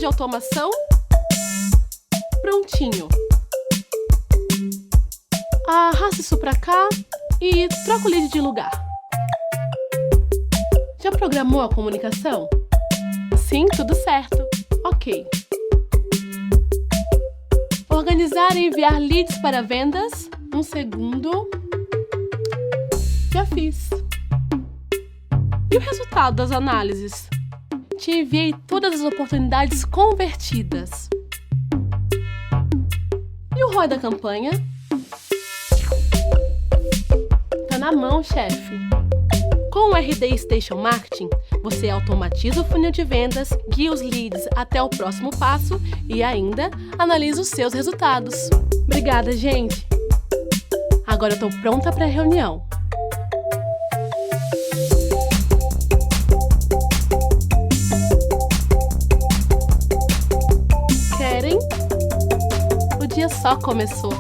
de automação? Prontinho. Arrasta isso pra cá e troca o lead de lugar. Já programou a comunicação? Sim, tudo certo. Ok. Organizar e enviar leads para vendas? Um segundo. Já fiz. E o resultado das análises? Te enviei todas as oportunidades convertidas. E o ROI da campanha? Tá na mão, chefe. Com o RD Station Marketing, você automatiza o funil de vendas, guia os leads até o próximo passo e ainda analisa os seus resultados. Obrigada, gente! Agora eu tô pronta para a reunião. Querem? O dia só começou.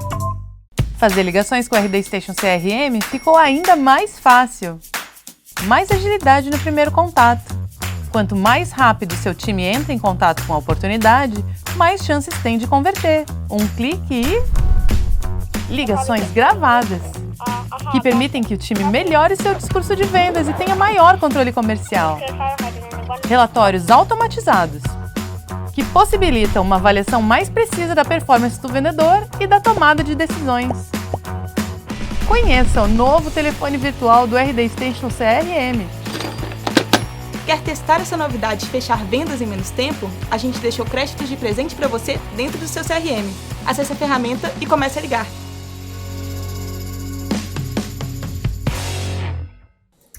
Fazer ligações com o RD Station CRM ficou ainda mais fácil. Mais agilidade no primeiro contato. Quanto mais rápido seu time entra em contato com a oportunidade, mais chances tem de converter. Um clique e... ligações gravadas, que permitem que o time melhore seu discurso de vendas e tenha maior controle comercial. Relatórios automatizados, que possibilitam uma avaliação mais precisa da performance do vendedor e da tomada de decisões. Conheça o novo telefone virtual do RD Station CRM. Quer testar essa novidade e fechar vendas em menos tempo? A gente deixou créditos de presente para você dentro do seu CRM. Acesse a ferramenta e comece a ligar.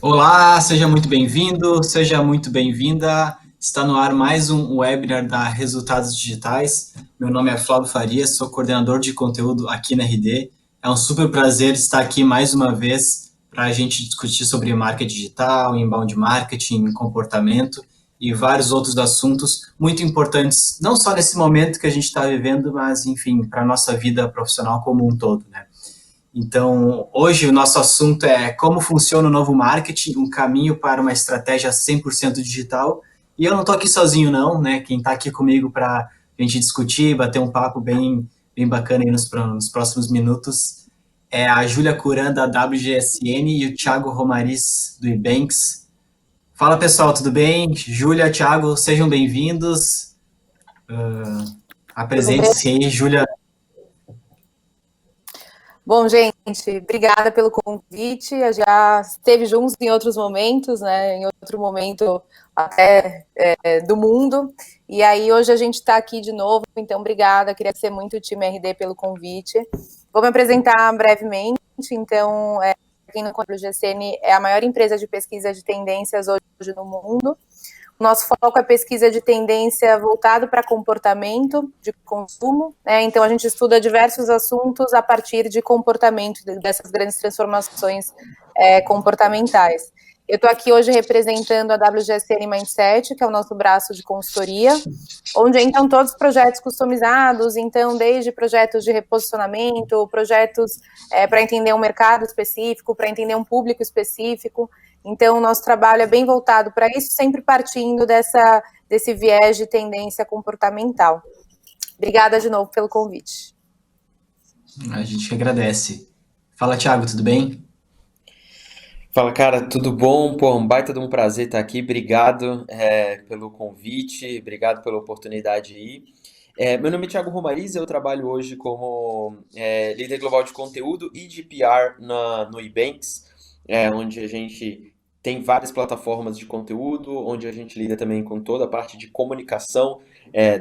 Olá, seja muito bem-vindo, seja muito bem-vinda. Está no ar mais um webinar da Resultados Digitais. Meu nome é Flávio Farias, sou coordenador de conteúdo aqui na RD. É um super prazer estar aqui mais uma vez para a gente discutir sobre marketing digital, inbound marketing, comportamento e vários outros assuntos muito importantes, não só nesse momento que a gente está vivendo, mas, enfim, para a nossa vida profissional como um todo, né? Então, hoje o nosso assunto é como funciona o novo marketing, um caminho para uma estratégia 100% digital. E eu não estou aqui sozinho, não, né? Quem está aqui comigo para a gente discutir, bater um papo bem bacana aí nos próximos minutos é a Júlia Curan, da WGSN, e o Thiago Romariz, do Ebanks. Fala, pessoal, tudo bem? Júlia, Thiago, sejam bem-vindos. Apresente-se aí, Júlia. Bom, gente, obrigada pelo convite. A gente já esteve juntos em outros momentos, né? Em outro momento até do mundo. E aí hoje a gente está aqui de novo, então obrigada. Queria agradecer muito o time RD pelo convite. Vou me apresentar brevemente. Então, quem não conhece, o GCN é a maior empresa de pesquisa de tendências hoje no mundo. Nosso foco é pesquisa de tendência voltado para comportamento de consumo, né? Então a gente estuda diversos assuntos a partir de comportamento, dessas grandes transformações comportamentais. Eu estou aqui hoje representando a WGSN Mindset, que é o nosso braço de consultoria, onde entram todos os projetos customizados, então desde projetos de reposicionamento, projetos para entender um mercado específico, para entender um público específico. Então, o nosso trabalho é bem voltado para isso, sempre partindo desse viés de tendência comportamental. Obrigada de novo pelo convite. A gente que agradece. Fala, Thiago, tudo bem? Fala, cara, tudo bom? Pô, um baita de um prazer estar aqui. Obrigado pelo convite, obrigado pela oportunidade aí. Meu nome é Thiago Romariz, eu trabalho hoje como líder global de conteúdo e de PR no Ebanks, onde a gente tem várias plataformas de conteúdo, onde a gente lida também com toda a parte de comunicação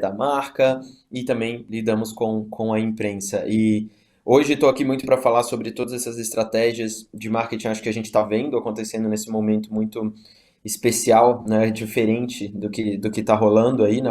da marca e também lidamos com a imprensa. E hoje estou aqui muito para falar sobre todas essas estratégias de marketing, acho que a gente está vendo acontecendo nesse momento muito especial, né, diferente do que está rolando aí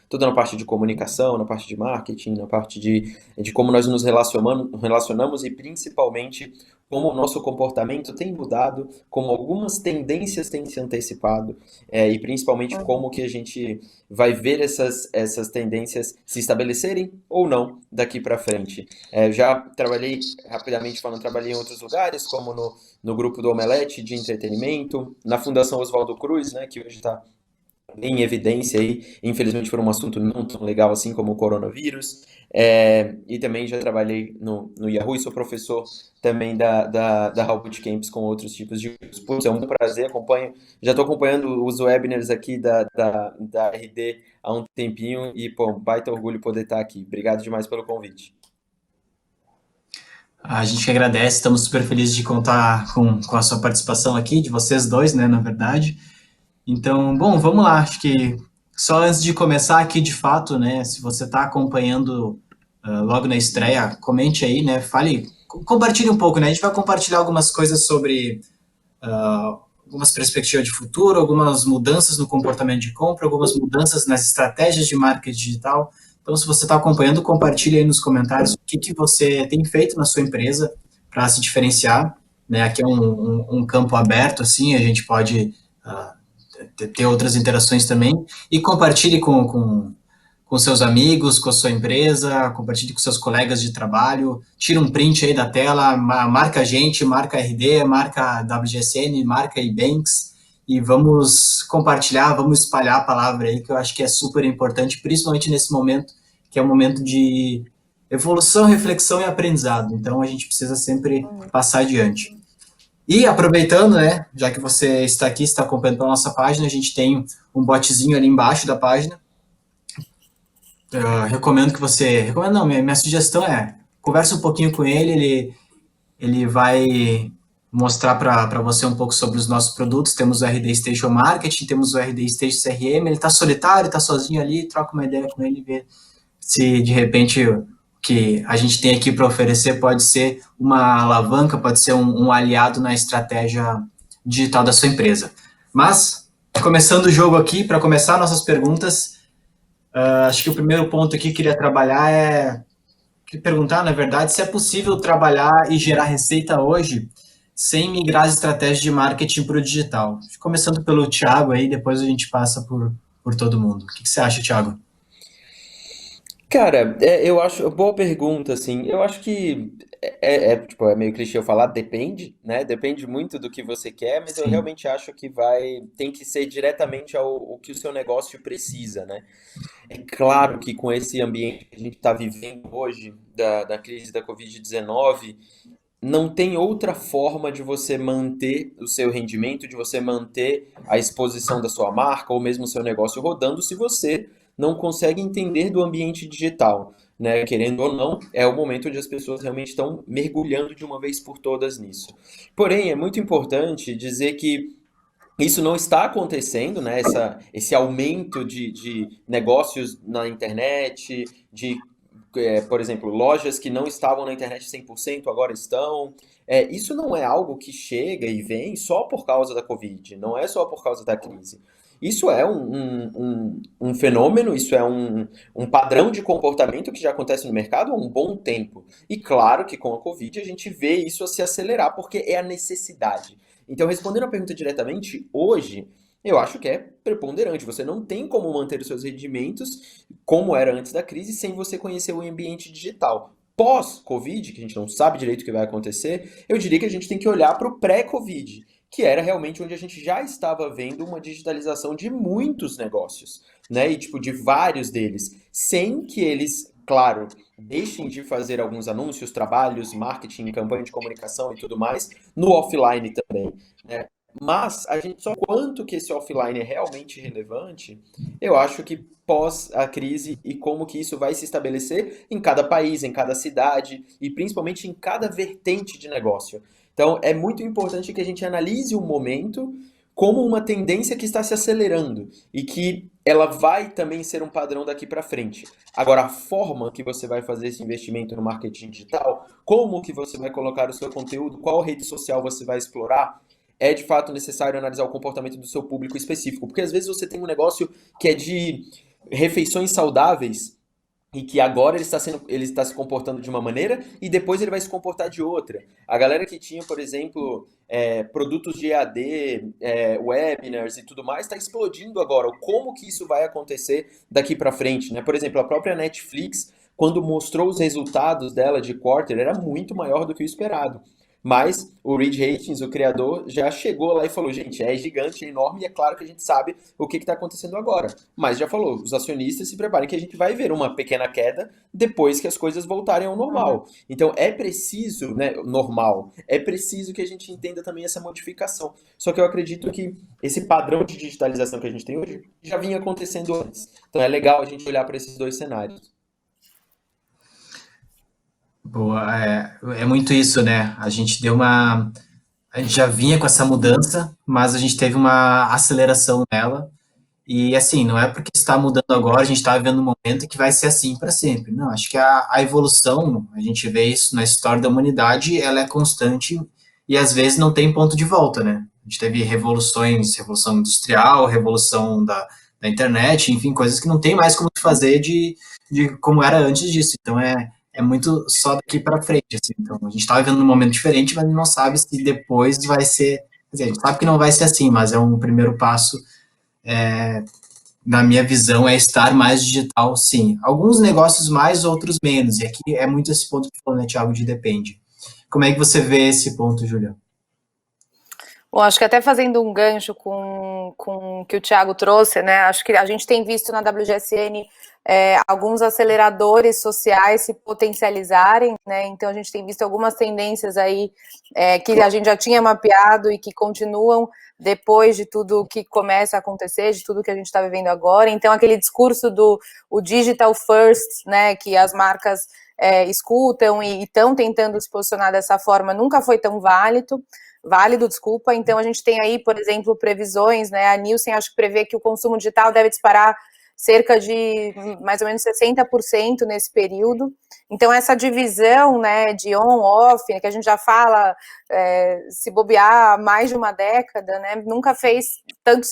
toda na parte de comunicação, na parte de marketing, na parte de como nós nos relacionamos e principalmente como o nosso comportamento tem mudado, como algumas tendências têm se antecipado e principalmente como que a gente vai ver essas tendências se estabelecerem ou não daqui para frente. Já trabalhei, rapidamente falando, trabalhei em outros lugares, como no grupo do Omelete de entretenimento, na Fundação Oswaldo Cruz, né, que hoje está em evidência aí, infelizmente por um assunto não tão legal assim como o coronavírus. E também já trabalhei no Yahoo e sou professor também da How Bootcamps com outros tipos de cursos. Putz, é um prazer, já estou acompanhando os webinars aqui da RD há um tempinho e, pô, um baita orgulho poder estar aqui. Obrigado demais pelo convite. A gente que agradece, estamos super felizes de contar com a sua participação aqui, de vocês dois, né, na verdade. Então, bom, vamos lá. Acho que só antes de começar aqui, de fato, né, se você está acompanhando logo na estreia, comente aí, né, compartilhe um pouco, né, a gente vai compartilhar algumas coisas sobre algumas perspectivas de futuro, algumas mudanças no comportamento de compra, algumas mudanças nas estratégias de marketing digital. Então, se você está acompanhando, compartilhe aí nos comentários o que você tem feito na sua empresa para se diferenciar, né, aqui é um campo aberto, assim, a gente pode ter outras interações também, e compartilhe com seus amigos, com a sua empresa, compartilhe com seus colegas de trabalho, tira um print aí da tela, marca a gente, marca a RD, marca a WGSN, marca a Ebanks, e vamos compartilhar, vamos espalhar a palavra aí, que eu acho que é super importante, principalmente nesse momento, que é um momento de evolução, reflexão e aprendizado, então a gente precisa sempre passar adiante. E aproveitando, né, já que você está aqui, está acompanhando pela nossa página, a gente tem um botzinho ali embaixo da página. Recomendo que você... Recomendo não, minha sugestão é, conversa um pouquinho com ele vai mostrar para você um pouco sobre os nossos produtos. Temos o RD Station Marketing, temos o RD Station CRM, ele está solitário, está sozinho ali, troca uma ideia com ele e vê se de repente o que a gente tem aqui para oferecer pode ser uma alavanca, pode ser um aliado na estratégia digital da sua empresa. Mas, começando o jogo aqui, para começar nossas perguntas, acho que o primeiro ponto aqui que eu queria perguntar, na verdade, se é possível trabalhar e gerar receita hoje sem migrar as estratégias de marketing para o digital. Começando pelo Thiago aí, depois a gente passa por todo mundo. O que você acha, Thiago? Cara, eu acho, boa pergunta, assim, eu acho que tipo, é meio clichê eu falar, depende, né? Depende muito do que você quer, mas eu Sim. realmente acho que tem que ser diretamente ao que o seu negócio precisa, né? É claro que com esse ambiente que a gente está vivendo hoje, da crise da Covid-19, não tem outra forma de você manter o seu rendimento, de você manter a exposição da sua marca ou mesmo o seu negócio rodando se você não consegue entender do ambiente digital, né? Querendo ou não, é o momento onde as pessoas realmente estão mergulhando de uma vez por todas nisso. Porém, é muito importante dizer que isso não está acontecendo, né? Esse aumento de negócios na internet, por exemplo, lojas que não estavam na internet 100% agora estão. Isso não é algo que chega e vem só por causa da Covid, não é só por causa da crise. Isso é um fenômeno, isso é um padrão de comportamento que já acontece no mercado há um bom tempo. E claro que com a Covid a gente vê isso se acelerar porque é a necessidade. Então, respondendo a pergunta diretamente, hoje eu acho que é preponderante. Você não tem como manter os seus rendimentos como era antes da crise sem você conhecer o ambiente digital. Pós-Covid, que a gente não sabe direito o que vai acontecer, eu diria que a gente tem que olhar para o pré-Covid, que era realmente onde a gente já estava vendo uma digitalização de muitos negócios, né? E tipo, de vários deles, sem que eles, claro, deixem de fazer alguns anúncios, trabalhos, marketing, campanha de comunicação e tudo mais, no offline também, né? Mas a gente só quanto que esse offline é realmente relevante, eu acho que pós a crise e como que isso vai se estabelecer em cada país, em cada cidade e principalmente em cada vertente de negócio. Então é muito importante que a gente analise o momento como uma tendência que está se acelerando e que ela vai também ser um padrão daqui para frente. Agora, a forma que você vai fazer esse investimento no marketing digital, como que você vai colocar o seu conteúdo, qual rede social você vai explorar, é de fato necessário analisar o comportamento do seu público específico, porque às vezes você tem um negócio que é de refeições saudáveis e que agora ele está se comportando de uma maneira e depois ele vai se comportar de outra. A galera que tinha, por exemplo, produtos de EAD, webinars e tudo mais, está explodindo agora. Como que isso vai acontecer daqui para frente, né? Por exemplo, a própria Netflix, quando mostrou os resultados dela de quarter, era muito maior do que o esperado. Mas o Reed Hastings, o criador, já chegou lá e falou, gente, é gigante, é enorme e é claro que a gente sabe o que está acontecendo agora. Mas já falou, os acionistas se preparem que a gente vai ver uma pequena queda depois que as coisas voltarem ao normal. Então é preciso, né, normal, é preciso que a gente entenda também essa modificação. Só que eu acredito que esse padrão de digitalização que a gente tem hoje já vinha acontecendo antes. Então é legal a gente olhar para esses dois cenários. Boa, é muito isso, né? A gente já vinha com essa mudança, mas a gente teve uma aceleração nela. E assim, não é porque está mudando agora, a gente está vivendo um momento que vai ser assim para sempre. Não, acho que a evolução, a gente vê isso na história da humanidade, ela é constante e às vezes não tem ponto de volta, né? A gente teve revoluções, revolução industrial, revolução da internet, enfim, coisas que não tem mais como fazer de como era antes disso. Então é muito só daqui para frente, assim. Então a gente está vivendo um momento diferente, mas não sabe se depois vai ser. Quer dizer, a gente sabe que não vai ser assim, mas é um primeiro passo na minha visão, é estar mais digital, sim. Alguns negócios mais, outros menos. E aqui é muito esse ponto que falou, né, Thiago, de depende. Como é que você vê esse ponto, Julia? Bom, acho que até fazendo um gancho com o que o Thiago trouxe, né? Acho que a gente tem visto na WGSN alguns aceleradores sociais se potencializarem, né? Então a gente tem visto algumas tendências aí que a gente já tinha mapeado e que continuam depois de tudo que começa a acontecer, de tudo que a gente está vivendo agora. Então aquele discurso do o digital first, né? Que as marcas escutam e estão tentando se posicionar dessa forma, nunca foi tão válido, desculpa. Então a gente tem aí, por exemplo, previsões, né? A Nielsen acho que prevê que o consumo digital deve disparar cerca de mais ou menos 60% nesse período. Então essa divisão, né, de on-off, que a gente já fala, se bobear mais de uma década, né, nunca fez tanto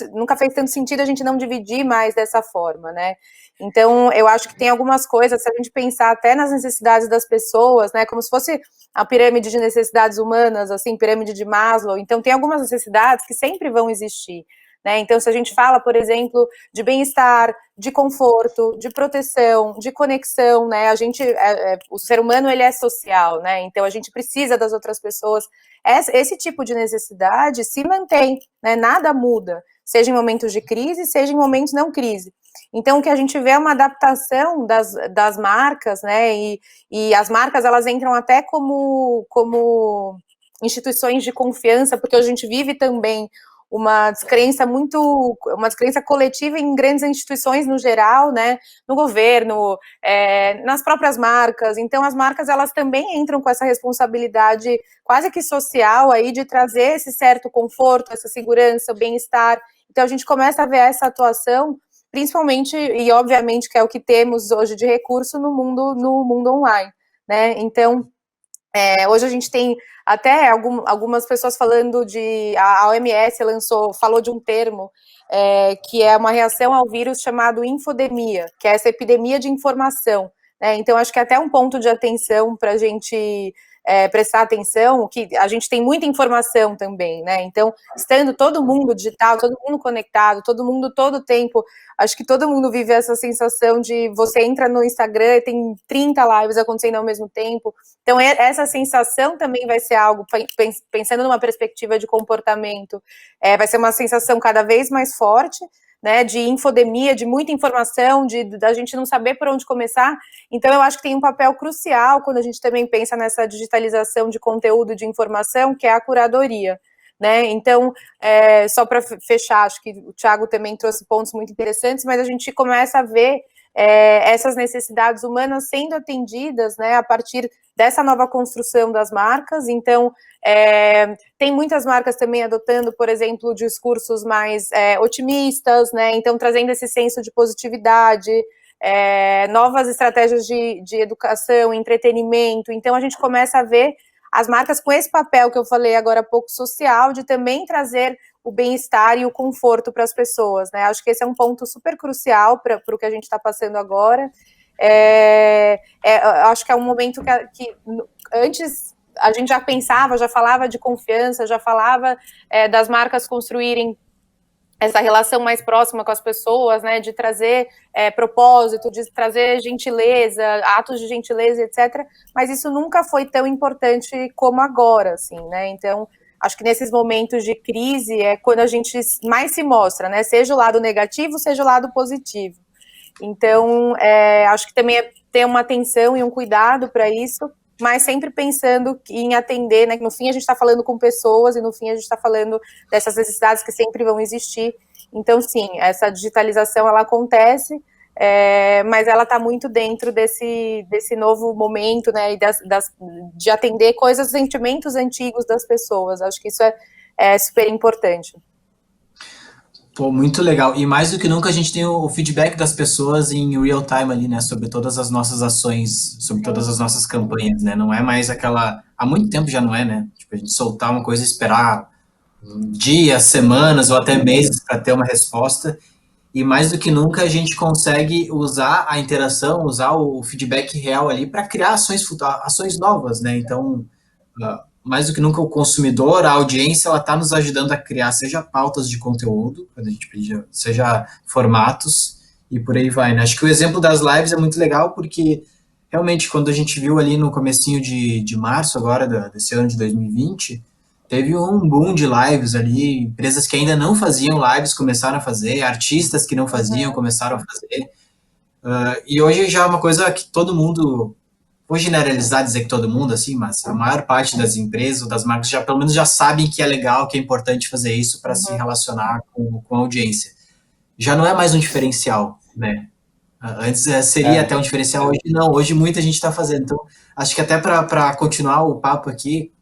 sentido a gente não dividir mais dessa forma, né. Então eu acho que tem algumas coisas, se a gente pensar até nas necessidades das pessoas, né, como se fosse a pirâmide de necessidades humanas, assim, pirâmide de Maslow. Então tem algumas necessidades que sempre vão existir, né? Então, se a gente fala, por exemplo, de bem-estar, de conforto, de proteção, de conexão, né? O ser humano, ele é social, né? Então, a gente precisa das outras pessoas. Esse tipo de necessidade se mantém, né? Nada muda, seja em momentos de crise, seja em momentos não crise. Então, o que a gente vê é uma adaptação das marcas, né? E as marcas, elas entram até como instituições de confiança, porque a gente vive também uma descrença coletiva em grandes instituições no geral, né, no governo, nas próprias marcas. Então as marcas, elas também entram com essa responsabilidade quase que social aí de trazer esse certo conforto, essa segurança, bem-estar. Então a gente começa a ver essa atuação, principalmente e obviamente que é o que temos hoje de recurso no mundo online, né? Então hoje a gente tem até algumas pessoas falando a OMS falou de um termo que é uma reação ao vírus chamado infodemia, que é essa epidemia de informação, né? Então acho que é até um ponto de atenção para a gente prestar atenção, que a gente tem muita informação também, né? Então, estando todo mundo digital, todo mundo conectado, todo mundo todo o tempo, acho que todo mundo vive essa sensação de você entra no Instagram e tem 30 lives acontecendo ao mesmo tempo. Então, essa sensação também vai ser algo, pensando numa perspectiva de comportamento, vai ser uma sensação cada vez mais forte, né, de infodemia, de muita informação, da gente não saber por onde começar. Então, eu acho que tem um papel crucial quando a gente também pensa nessa digitalização de conteúdo, de informação, que é a curadoria, né? Então, só para fechar, acho que o Thiago também trouxe pontos muito interessantes, mas a gente começa a ver essas necessidades humanas sendo atendidas, né, a partir dessa nova construção das marcas. Então, tem muitas marcas também adotando, por exemplo, discursos mais otimistas, né, então trazendo esse senso de positividade, novas estratégias de educação, entretenimento. Então, a gente começa a ver as marcas com esse papel que eu falei agora há pouco, social, de também trazer o bem-estar e o conforto para as pessoas, né? Acho que esse é um ponto super crucial para o que a gente está passando agora. Acho que é um momento que antes a gente já pensava, já falava de confiança, já falava das marcas construírem essa relação mais próxima com as pessoas, né, de trazer propósito, de trazer gentileza, atos de gentileza, etc. Mas isso nunca foi tão importante como agora, assim, né? Então, acho que nesses momentos de crise é quando a gente mais se mostra, né? Seja o lado negativo, seja o lado positivo. Então, acho que também ter uma atenção e um cuidado para isso, mas sempre pensando em atender, né? Que no fim a gente está falando com pessoas e no fim a gente está falando dessas necessidades que sempre vão existir. Então, sim, essa digitalização ela acontece, mas ela está muito dentro desse novo momento, né? E de atender coisas, sentimentos antigos das pessoas. Acho que isso é super importante. Pô, muito legal. E mais do que nunca a gente tem o feedback das pessoas em real time ali, né? Sobre todas as nossas ações, sobre todas as nossas campanhas, né? Não é mais aquela... Há muito tempo já não é, né? Tipo, a gente soltar uma coisa e esperar dias, semanas ou até meses para ter uma resposta. E mais do que nunca a gente consegue usar a interação, usar o feedback real ali para criar ações novas, né? Então, mais do que nunca o consumidor, a audiência, ela está nos ajudando a criar, seja pautas de conteúdo, quando a gente pedia, seja formatos, e por aí vai, né? Acho que o exemplo das lives é muito legal, porque realmente quando a gente viu ali no comecinho de março agora, desse ano de 2020, teve um boom de lives ali, empresas que ainda não faziam lives começaram a fazer, artistas que não faziam começaram a fazer, e hoje já é uma coisa que todo mundo... Vou generalizar, dizer que todo mundo, assim, mas a maior parte das empresas ou das marcas já, pelo menos, já sabem que é legal, que é importante fazer isso para se relacionar com a audiência. Já não é mais um diferencial, né? Antes seria até um diferencial, hoje não. Hoje muita gente está fazendo. Então, acho que até para continuar o papo aqui,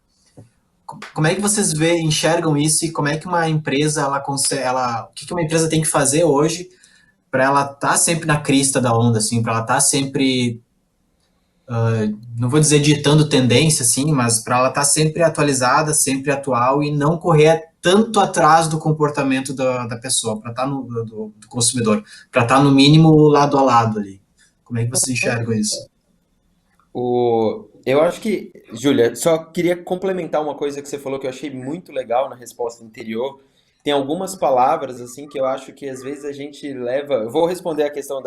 como é que vocês enxergam isso e como é que uma empresa, o que uma empresa tem que fazer hoje para ela estar sempre na crista da onda, assim, para ela estar sempre... não vou dizer ditando tendência, assim, mas para ela estar sempre atualizada, sempre atual e não correr tanto atrás do comportamento da pessoa, para estar do consumidor, para estar no mínimo lado a lado ali. Como é que vocês enxergam isso? Eu acho que, Júlia, só queria complementar uma coisa que você falou que eu achei muito legal na resposta anterior. Tem algumas palavras, assim, que eu acho que às vezes a gente leva. Eu vou responder a questão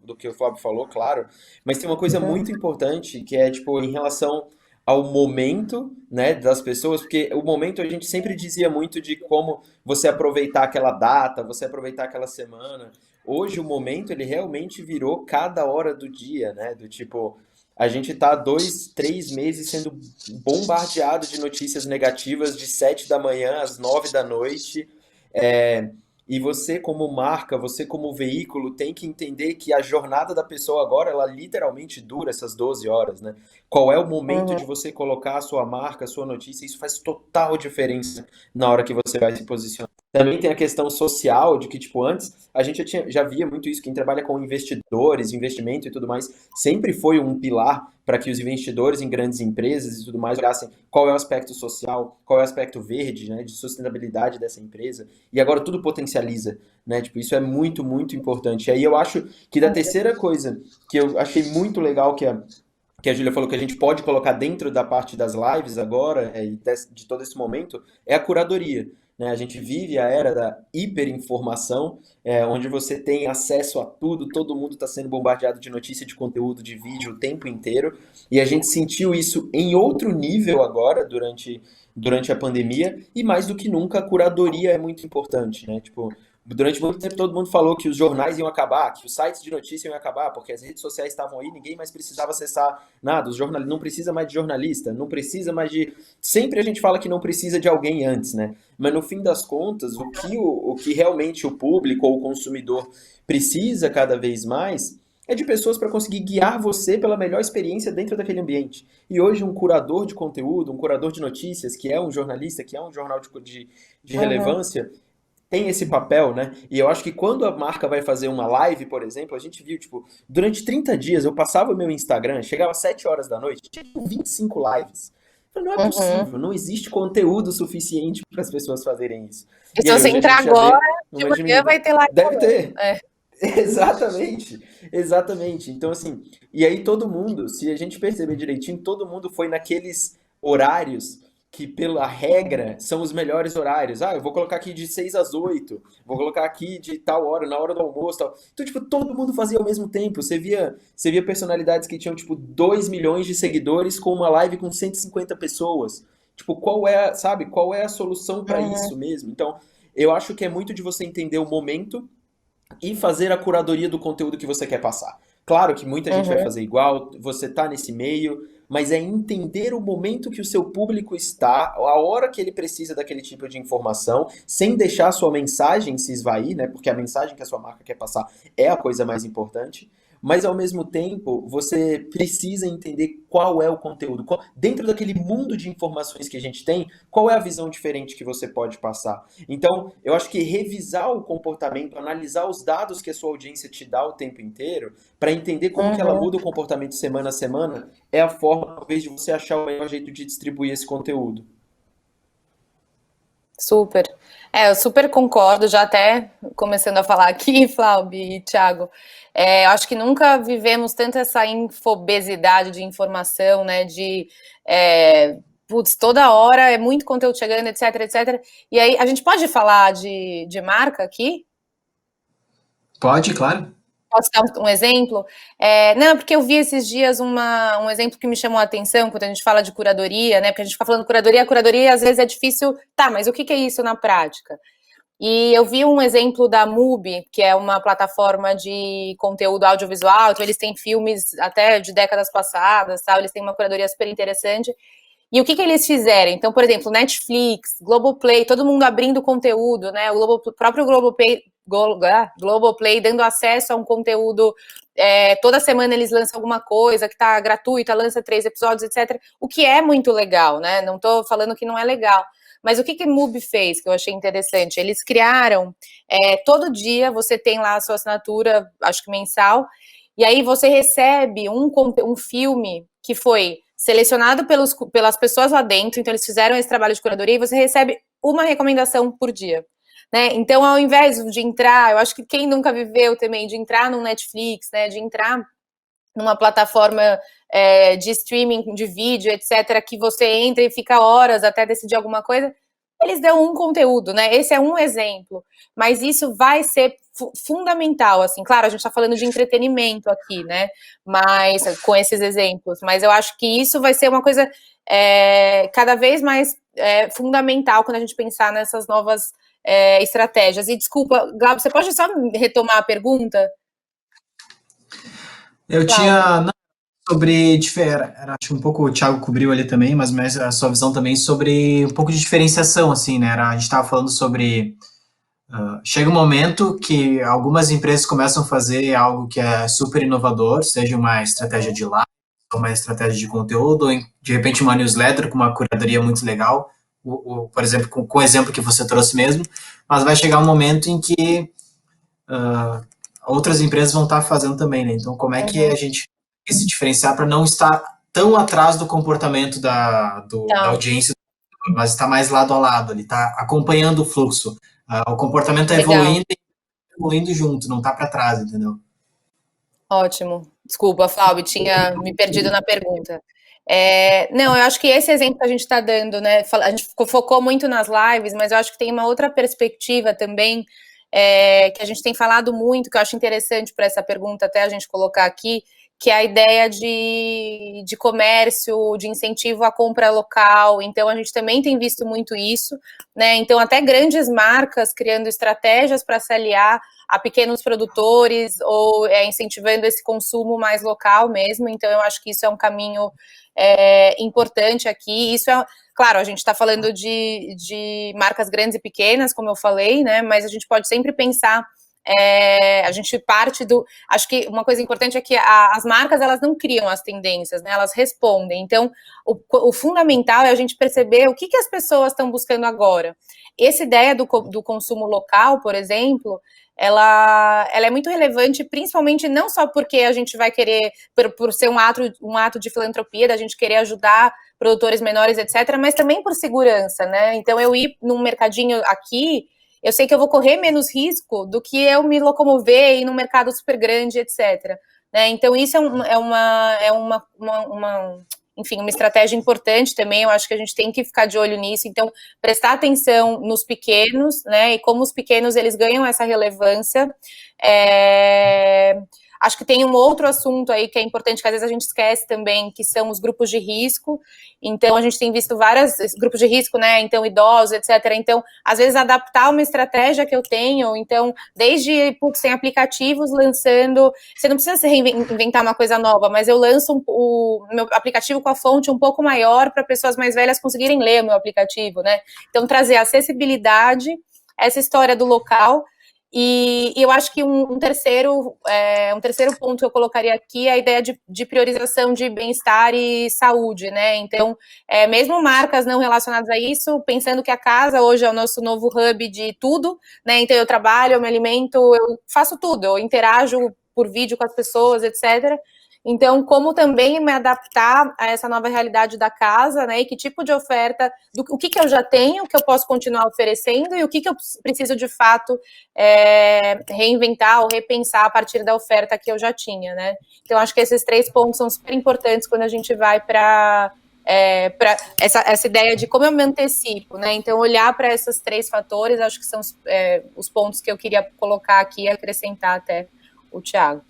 do que o Fábio falou, claro, mas tem uma coisa muito importante que é, tipo, em relação ao momento, né, das pessoas, porque o momento a gente sempre dizia muito de como você aproveitar aquela data, você aproveitar aquela semana. Hoje o momento, ele realmente virou cada hora do dia, né, do tipo. A gente tá 2, 3 meses sendo bombardeado de notícias negativas de 7 da manhã às 9 da noite. É, e você, como marca, você, como veículo, tem que entender que a jornada da pessoa agora, ela literalmente dura essas 12 horas, né? Qual é o momento de você colocar a sua marca, a sua notícia? Isso faz total diferença na hora que você vai se posicionar. Também tem a questão social, de que, tipo, antes a gente já via muito isso, quem trabalha com investidores, investimento e tudo mais, sempre foi um pilar para que os investidores em grandes empresas e tudo mais olhassem qual é o aspecto social, qual é o aspecto verde, né, de sustentabilidade dessa empresa, e agora tudo potencializa, né, tipo, isso é muito, muito importante. E aí eu acho que da terceira coisa que eu achei muito legal que a Júlia falou que a gente pode colocar dentro da parte das lives agora, e de todo esse momento, é a curadoria. Né? A gente vive a era da hiperinformação, onde você tem acesso a tudo, todo mundo está sendo bombardeado de notícia, de conteúdo, de vídeo o tempo inteiro, e a gente sentiu isso em outro nível agora, durante a pandemia, e mais do que nunca, a curadoria é muito importante, né? Tipo, durante muito tempo todo mundo falou que os jornais iam acabar, que os sites de notícia iam acabar, porque as redes sociais estavam aí, ninguém mais precisava acessar nada, não precisa mais de jornalista, não precisa mais de... Sempre a gente fala que não precisa de alguém antes, né? Mas no fim das contas, o que realmente o público ou o consumidor precisa cada vez mais é de pessoas para conseguir guiar você pela melhor experiência dentro daquele ambiente. E hoje um curador de conteúdo, um curador de notícias, que é um jornalista, que é um jornal de relevância, tem esse papel, né? E eu acho que quando a marca vai fazer uma live, por exemplo, a gente viu, tipo, durante 30 dias eu passava o meu Instagram, chegava às 7 horas da noite, tinha 25 lives. Eu falei, não é possível, não existe conteúdo suficiente para as pessoas fazerem isso. E se você entrar agora, de manhã vai ter live. Deve ter. Exatamente. Então, assim, e aí todo mundo, se a gente perceber direitinho, todo mundo foi naqueles horários que pela regra são os melhores horários. Eu vou colocar aqui de 6 às 8, vou colocar aqui de tal hora, na hora do almoço, tal. Então, tipo, todo mundo fazia ao mesmo tempo. Você via personalidades que tinham, tipo, 2 milhões de seguidores com uma live com 150 pessoas. Tipo, qual é a solução para Uhum, isso mesmo? Então, eu acho que é muito de você entender o momento e fazer a curadoria do conteúdo que você quer passar. Claro que muita gente vai uhum. fazer igual, você tá nesse meio, mas é entender o momento que o seu público está, a hora que ele precisa daquele tipo de informação, sem deixar a sua mensagem se esvair, né? Porque a mensagem que a sua marca quer passar é a coisa mais importante. Mas ao mesmo tempo, você precisa entender qual é o conteúdo. Dentro daquele mundo de informações que a gente tem, qual é a visão diferente que você pode passar? Então, eu acho que revisar o comportamento, analisar os dados que a sua audiência te dá o tempo inteiro, para entender como que ela Uhum. muda o comportamento semana a semana, é a forma, talvez, de você achar o melhor jeito de distribuir esse conteúdo. Super. Eu super concordo, já até começando a falar aqui, Flaubi e Thiago. Eu acho que nunca vivemos tanto essa infobesidade de informação, né? Putz, toda hora é muito conteúdo chegando, etc, etc. E aí, a gente pode falar de marca aqui? Pode, claro. Posso dar um exemplo? Não, porque eu vi esses dias um exemplo que me chamou a atenção quando a gente fala de curadoria, né? Porque a gente fica falando curadoria, a curadoria às vezes é difícil. Tá, mas o que é isso na prática? E eu vi um exemplo da MUBI, que é uma plataforma de conteúdo audiovisual, então eles têm filmes até de décadas passadas, tal, eles têm uma curadoria super interessante. E o que eles fizeram? Então, por exemplo, Netflix, Globoplay, todo mundo abrindo conteúdo, né? O próprio Globoplay dando acesso a um conteúdo. Toda semana eles lançam alguma coisa que está gratuita, lança 3 episódios, etc. O que é muito legal, né? Não estou falando que não é legal. Mas o que a MUBI fez, que eu achei interessante? Eles criaram, todo dia você tem lá a sua assinatura, acho que mensal, e aí você recebe um filme que foi selecionado pelas pessoas lá dentro, então eles fizeram esse trabalho de curadoria e você recebe uma recomendação por dia. Né? Então, ao invés de entrar, eu acho que quem nunca viveu também, de entrar no Netflix, né, de entrar numa plataforma de streaming de vídeo, etc., que você entra e fica horas até decidir alguma coisa, eles dão um conteúdo, né? Esse é um exemplo, mas isso vai ser fundamental, assim, claro, a gente está falando de entretenimento aqui, né? Mas com esses exemplos, mas eu acho que isso vai ser uma coisa cada vez mais fundamental quando a gente pensar nessas novas estratégias. E desculpa, Glauber, você pode só retomar a pergunta? Eu Glauber. tinha sobre, acho que um pouco o Thiago cobriu ali também, mas a sua visão também sobre um pouco de diferenciação, assim, né? A gente estava falando sobre chega um momento que algumas empresas começam a fazer algo que é super inovador, seja uma estratégia de live, ou uma estratégia de conteúdo, ou de repente uma newsletter com uma curadoria muito legal, por exemplo, com o exemplo que você trouxe mesmo, mas vai chegar um momento em que outras empresas vão estar fazendo também, né? Então, como é que a gente vai se diferenciar para não estar tão atrás do comportamento da Tá, audiência, mas estar mais lado a lado, ele está acompanhando o fluxo. O comportamento está legal. evoluindo junto, não está para trás, entendeu? Ótimo. Desculpa, Flávio, tinha me perdido na pergunta. Não, eu acho que esse exemplo que a gente está dando, né? A gente focou muito nas lives, mas eu acho que tem uma outra perspectiva também, que a gente tem falado muito, que eu acho interessante para essa pergunta até a gente colocar aqui, que é a ideia de comércio, de incentivo à compra local. Então, a gente também tem visto muito isso, né? Então, até grandes marcas criando estratégias para se aliar a pequenos produtores ou incentivando esse consumo mais local mesmo. Então, eu acho que isso é um caminho importante aqui. Isso é, claro, a gente está falando de marcas grandes e pequenas, como eu falei, né? Mas a gente pode sempre pensar. A gente parte do. Acho que uma coisa importante é que as marcas elas não criam as tendências, né? Elas respondem. Então, o fundamental é a gente perceber o que as pessoas estão buscando agora. Essa ideia do consumo local, por exemplo, ela é muito relevante, principalmente não só porque a gente vai querer, por ser um ato de filantropia, da gente querer ajudar produtores menores, etc., mas também por segurança, né? Então, eu ir num mercadinho aqui, eu sei que eu vou correr menos risco do que eu me locomover e ir num mercado super grande, etc. Né? Então, isso enfim, uma estratégia importante também. Eu acho que a gente tem que ficar de olho nisso. Então, prestar atenção nos pequenos, né? E como os pequenos eles ganham essa relevância. Acho que tem um outro assunto aí que é importante, que às vezes a gente esquece também, que são os grupos de risco. Então, a gente tem visto vários grupos de risco, né? Então, idosos, etc. Então, às vezes, adaptar uma estratégia que eu tenho. Então, desde, tem aplicativos lançando... Você não precisa inventar uma coisa nova, mas eu lanço o meu aplicativo com a fonte um pouco maior para pessoas mais velhas conseguirem ler o meu aplicativo, né? Então, trazer acessibilidade, essa história do local. E eu acho que um terceiro ponto que eu colocaria aqui é a ideia de priorização de bem-estar e saúde, né? Então, mesmo marcas não relacionadas a isso, pensando que a casa hoje é o nosso novo hub de tudo, né? Então, eu trabalho, eu me alimento, eu faço tudo, eu interajo por vídeo com as pessoas, etc. Então, como também me adaptar a essa nova realidade da casa, né? E que tipo de oferta, o que eu já tenho, que eu posso continuar oferecendo, e o que eu preciso, de fato, reinventar ou repensar a partir da oferta que eu já tinha, né? Então, acho que esses 3 pontos são super importantes quando a gente vai para essa ideia de como eu me antecipo, né? Então, olhar para esses 3 fatores, acho que são os pontos que eu queria colocar aqui e acrescentar até o Thiago.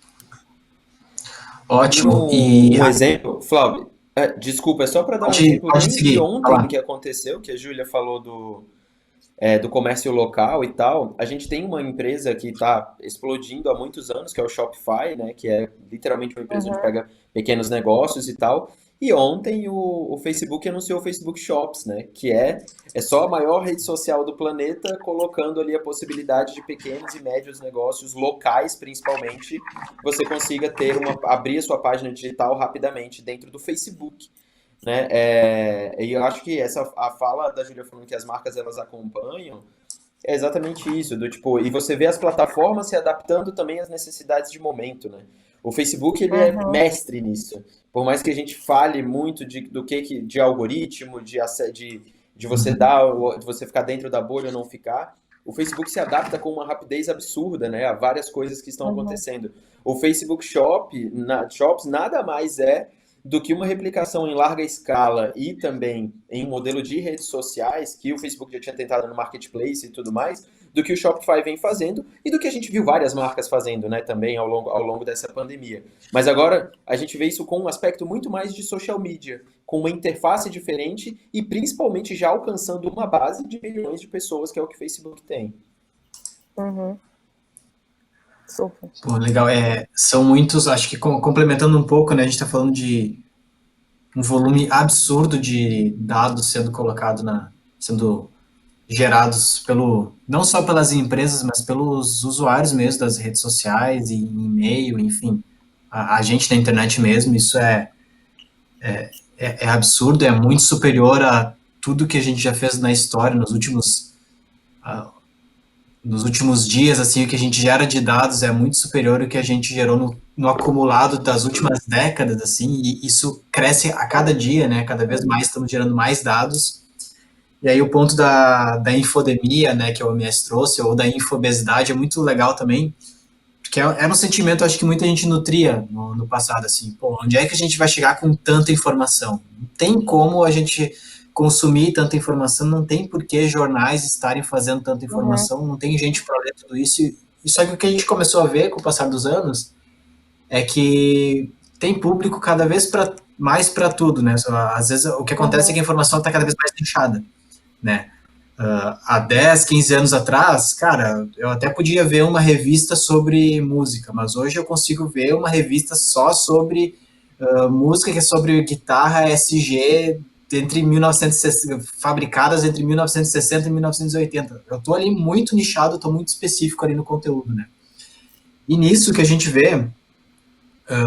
Ótimo. Um exemplo, Flávio, desculpa, é só para dar um exemplo de ontem que aconteceu, que a Júlia falou do comércio local e tal. A gente tem uma empresa que está explodindo há muitos anos, que é o Shopify, né? Que é literalmente uma empresa onde pega pequenos negócios e tal. E ontem o Facebook anunciou o Facebook Shops, né? Que é só a maior rede social do planeta, colocando ali a possibilidade de pequenos e médios negócios locais, principalmente, você consiga abrir a sua página digital rapidamente dentro do Facebook, né? E eu acho que a fala da Júlia falando que as marcas elas acompanham é exatamente isso, e você vê as plataformas se adaptando também às necessidades de momento, né? O Facebook, ele é mestre nisso. Por mais que a gente fale muito de algoritmo, de você de você ficar dentro da bolha ou não ficar, o Facebook se adapta com uma rapidez absurda, né, a várias coisas que estão acontecendo. O Facebook Shops nada mais é do que uma replicação em larga escala e também em um modelo de redes sociais, que o Facebook já tinha tentado no Marketplace e tudo mais, do que o Shopify vem fazendo e do que a gente viu várias marcas fazendo, né, também ao longo dessa pandemia. Mas agora a gente vê isso com um aspecto muito mais de social media, com uma interface diferente e principalmente já alcançando uma base de milhões de pessoas, que é o que o Facebook tem. Super. Pô, legal. São muitos, acho que complementando um pouco, né, a gente está falando de um volume absurdo de dados sendo gerados não só pelas empresas, mas pelos usuários mesmo das redes sociais e e-mail, enfim, a gente na internet mesmo. Isso é absurdo, é muito superior a tudo que a gente já fez na história nos últimos dias. Assim, o que a gente gera de dados é muito superior ao que a gente gerou no acumulado das últimas décadas, assim, e isso cresce a cada dia, né? Cada vez mais estamos gerando mais dados. E aí o ponto da infodemia, né, que a OMS trouxe, ou da infobesidade, é muito legal também, porque era um sentimento, acho que muita gente nutria no passado, assim, pô, onde é que a gente vai chegar com tanta informação? Não tem como a gente consumir tanta informação, não tem por que jornais estarem fazendo tanta informação, não tem gente para ler tudo isso. E só que o que a gente começou a ver com o passar dos anos é que tem público cada vez mais para tudo, né? Às vezes o que acontece é que a informação está cada vez mais fechada, né? Há 10, 15 anos atrás, cara, eu até podia ver uma revista sobre música, mas hoje eu consigo ver uma revista só sobre música, que é sobre guitarra SG fabricadas entre 1960 e 1980. Eu tô ali muito nichado, tô muito específico ali no conteúdo, né? E nisso que a gente vê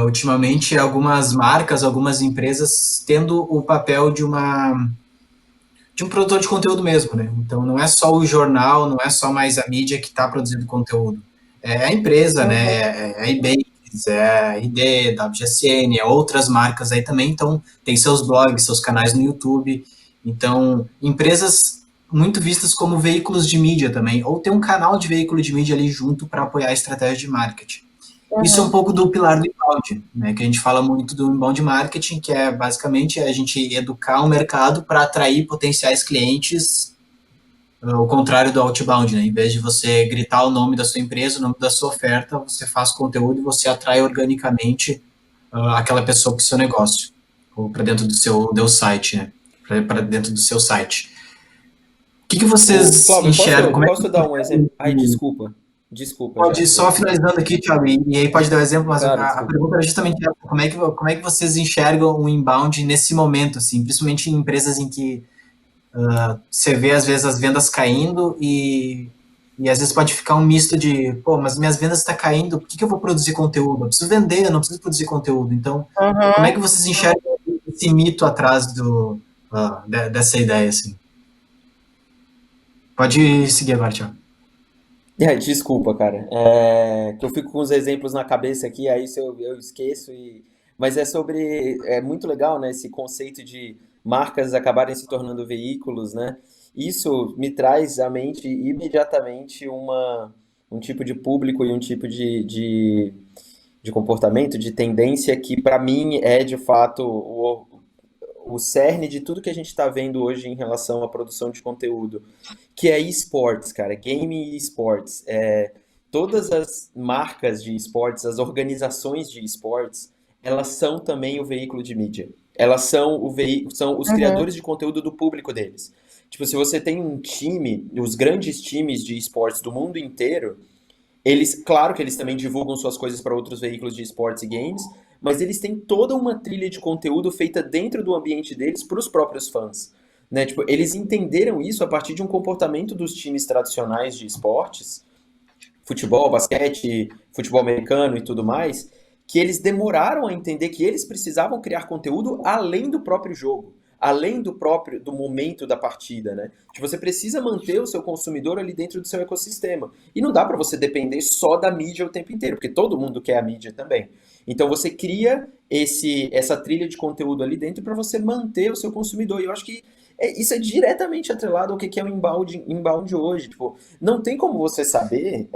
ultimamente algumas marcas, algumas empresas tendo o papel de um produtor de conteúdo mesmo, né? Então não é só o jornal, não é só mais a mídia que está produzindo conteúdo. É a empresa, né? É a eBay, é a RD, WGSN, é outras marcas aí também, então tem seus blogs, seus canais no YouTube. Então, empresas muito vistas como veículos de mídia também, ou tem um canal de veículo de mídia ali junto para apoiar a estratégia de marketing. Isso é um pouco do pilar do inbound, né? Que a gente fala muito do inbound marketing, que é basicamente a gente educar o mercado para atrair potenciais clientes, ao contrário do outbound, né? Em vez de você gritar o nome da sua empresa, o nome da sua oferta, você faz conteúdo e você atrai organicamente aquela pessoa para o seu negócio, ou para dentro do site, né? Para dentro do seu site. O que vocês Flávio, enxergam? Como é posso dar um exemplo? Ai, que desculpa. Desculpa pode já. ir só finalizando aqui, Thiago, e aí pode dar o exemplo, mas Claro, a desculpa. pergunta era justamente essa, como é que vocês enxergam o inbound nesse momento, assim, principalmente em empresas em que você vê, às vezes, as vendas caindo e às vezes pode ficar um misto de, pô, mas minhas vendas estão caindo, por que eu vou produzir conteúdo? Eu preciso vender, eu não preciso produzir conteúdo. Então, como é que vocês enxergam esse mito atrás dessa ideia, assim? Pode seguir agora, Thiago. Desculpa, cara. Que eu fico com os exemplos na cabeça aqui, aí se eu esqueço. Mas é sobre. É muito legal, né? Esse conceito de marcas acabarem se tornando veículos, né? Isso me traz à mente imediatamente um tipo de público e um tipo de comportamento, de tendência que, para mim, é de fato o cerne de tudo que a gente está vendo hoje em relação à produção de conteúdo, que é esportes, cara, game e esportes. Todas as marcas de esportes, as organizações de esportes, elas são também o veículo de mídia. Elas são são os criadores de conteúdo do público deles. Tipo, se você tem um time, os grandes times de esportes do mundo inteiro, eles, claro que eles também divulgam suas coisas para outros veículos de esportes e games, mas eles têm toda uma trilha de conteúdo feita dentro do ambiente deles para os próprios fãs. Né? Tipo, eles entenderam isso a partir de um comportamento dos times tradicionais de esportes, futebol, basquete, futebol americano e tudo mais, que eles demoraram a entender que eles precisavam criar conteúdo além do próprio jogo, além do momento da partida, né? Que você precisa manter o seu consumidor ali dentro do seu ecossistema. E não dá para você depender só da mídia o tempo inteiro, porque todo mundo quer a mídia também. Então você cria essa trilha de conteúdo ali dentro para você manter o seu consumidor. E eu acho que isso é diretamente atrelado ao que é o inbound hoje. Tipo, não tem como você saber,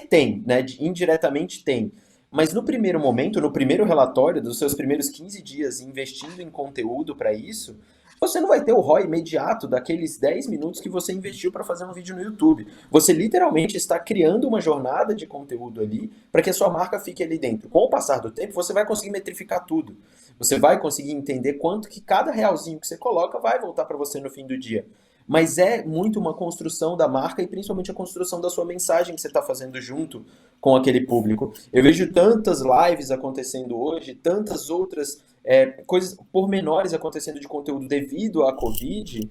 tem, né? Indiretamente tem. Mas no primeiro momento, no primeiro relatório dos seus primeiros 15 dias investindo em conteúdo para isso, você não vai ter o ROI imediato daqueles 10 minutos que você investiu para fazer um vídeo no YouTube. Você literalmente está criando uma jornada de conteúdo ali para que a sua marca fique ali dentro. Com o passar do tempo, você vai conseguir metrificar tudo. Você vai conseguir entender quanto que cada realzinho que você coloca vai voltar para você no fim do dia. Mas é muito uma construção da marca e principalmente a construção da sua mensagem que você está fazendo junto com aquele público. Eu vejo tantas lives acontecendo hoje, tantas outras coisas pormenores acontecendo de conteúdo devido à Covid,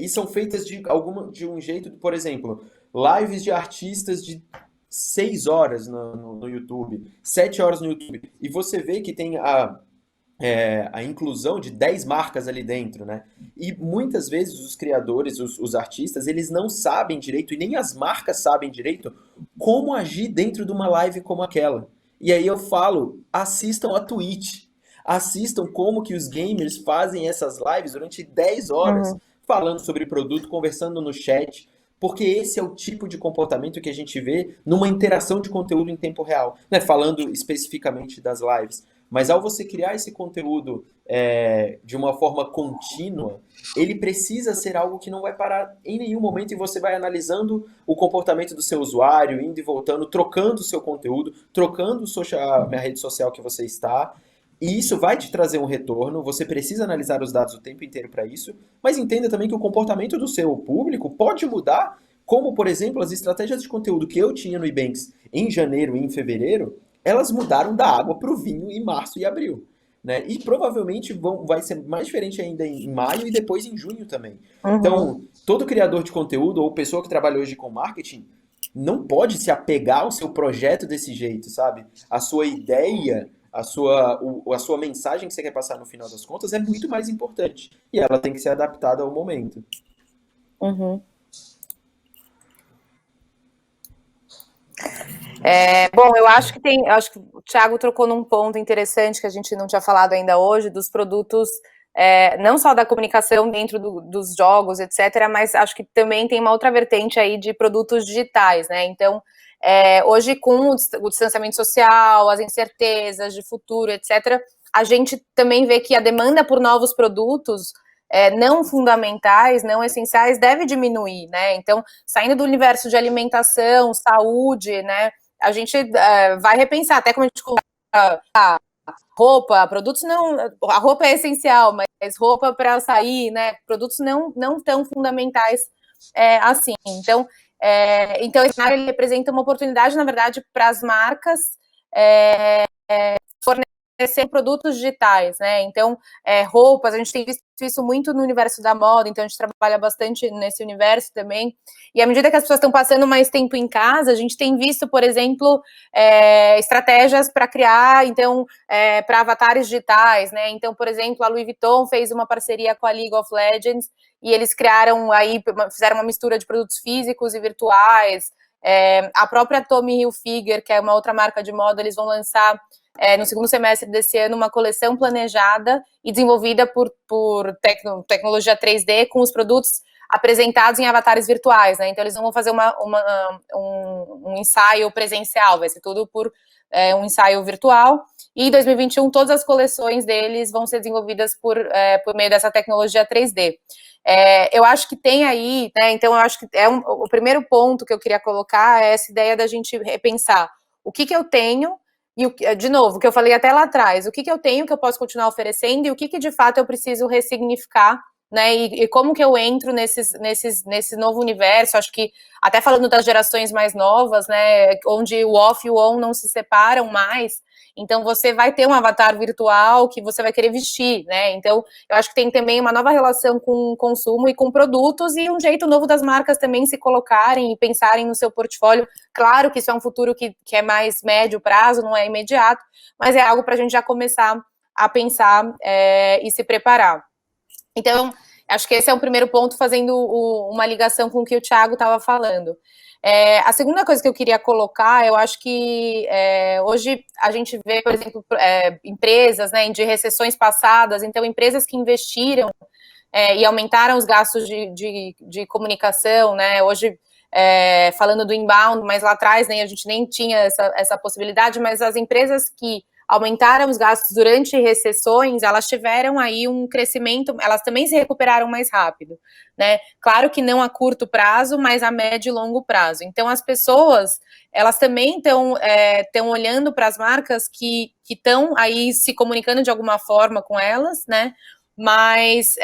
e são feitas de um jeito, por exemplo, lives de artistas de 6 horas no YouTube, 7 horas no YouTube, e você vê que tem a inclusão de 10 marcas ali dentro, né? E muitas vezes os criadores, os artistas, eles não sabem direito, e nem as marcas sabem direito, como agir dentro de uma live como aquela. E aí eu falo, assistam a Twitch. Assistam como que os gamers fazem essas lives durante 10 horas, falando sobre produto, conversando no chat, porque esse é o tipo de comportamento que a gente vê numa interação de conteúdo em tempo real, né? Falando especificamente das lives. Mas ao você criar esse conteúdo de uma forma contínua, ele precisa ser algo que não vai parar em nenhum momento e você vai analisando o comportamento do seu usuário, indo e voltando, trocando o seu conteúdo, trocando a rede social que você está. E isso vai te trazer um retorno, você precisa analisar os dados o tempo inteiro para isso, mas entenda também que o comportamento do seu público pode mudar, como, por exemplo, as estratégias de conteúdo que eu tinha no Ebanks em janeiro e em fevereiro, elas mudaram da água para o vinho em março e abril. Né? E provavelmente vai ser mais diferente ainda em maio e depois em junho também. Então, todo criador de conteúdo ou pessoa que trabalha hoje com marketing não pode se apegar ao seu projeto desse jeito, sabe? A sua ideia, a sua mensagem que você quer passar no final das contas é muito mais importante. E ela tem que ser adaptada ao momento. Bom, eu acho que o Thiago trocou num ponto interessante que a gente não tinha falado ainda hoje, dos produtos, não só da comunicação dentro dos jogos, etc., mas acho que também tem uma outra vertente aí de produtos digitais, né? Então, hoje com o distanciamento social, as incertezas de futuro, etc., a gente também vê que a demanda por novos produtos não fundamentais, não essenciais, deve diminuir, né? Então, saindo do universo de alimentação, saúde, né? A gente vai repensar, até como a gente compra roupa, produtos não... A roupa é essencial, mas roupa para sair, né? Produtos não tão fundamentais assim. Então, esse cenário ele representa uma oportunidade, na verdade, para as marcas fornecer produtos digitais, né? Então, roupas, a gente tem visto isso muito no universo da moda, então a gente trabalha bastante nesse universo também. E à medida que as pessoas estão passando mais tempo em casa, a gente tem visto, por exemplo, estratégias para criar, então, para avatares digitais, né? Então, por exemplo, a Louis Vuitton fez uma parceria com a League of Legends e eles fizeram uma mistura de produtos físicos e virtuais. A própria Tommy Hilfiger, que é uma outra marca de moda, eles vão lançar no segundo semestre desse ano, uma coleção planejada e desenvolvida por tecnologia 3D com os produtos apresentados em avatares virtuais, né? Então, eles não vão fazer um ensaio presencial, vai ser tudo por um ensaio virtual. E em 2021, todas as coleções deles vão ser desenvolvidas por meio dessa tecnologia 3D. Eu acho que tem aí, né? Então, eu acho que o primeiro ponto que eu queria colocar é essa ideia da gente repensar o que eu tenho. E, de novo, o que eu falei até lá atrás, o que eu tenho que eu posso continuar oferecendo e o que de fato eu preciso ressignificar, né, e como que eu entro nesse novo universo. Acho que, até falando das gerações mais novas, né, onde o off e o on não se separam mais, então você vai ter um avatar virtual que você vai querer vestir, né, então eu acho que tem também uma nova relação com o consumo e com produtos e um jeito novo das marcas também se colocarem e pensarem no seu portfólio. Claro que isso é um futuro que é mais médio prazo, não é imediato, mas é algo para a gente já começar a pensar e se preparar. Então, acho que esse é o primeiro ponto, fazendo uma ligação com o que o Thiago estava falando. A segunda coisa que eu queria colocar, eu acho que hoje a gente vê, por exemplo, empresas, né, de recessões passadas, então empresas que investiram e aumentaram os gastos de comunicação, né, hoje falando do inbound, mas lá atrás, né, a gente nem tinha essa possibilidade, mas as empresas que aumentaram os gastos durante recessões, elas tiveram aí um crescimento, elas também se recuperaram mais rápido, né? Claro que não a curto prazo, mas a médio e longo prazo. Então, as pessoas, elas também estão olhando para as marcas que estão aí se comunicando de alguma forma com elas, né? Mas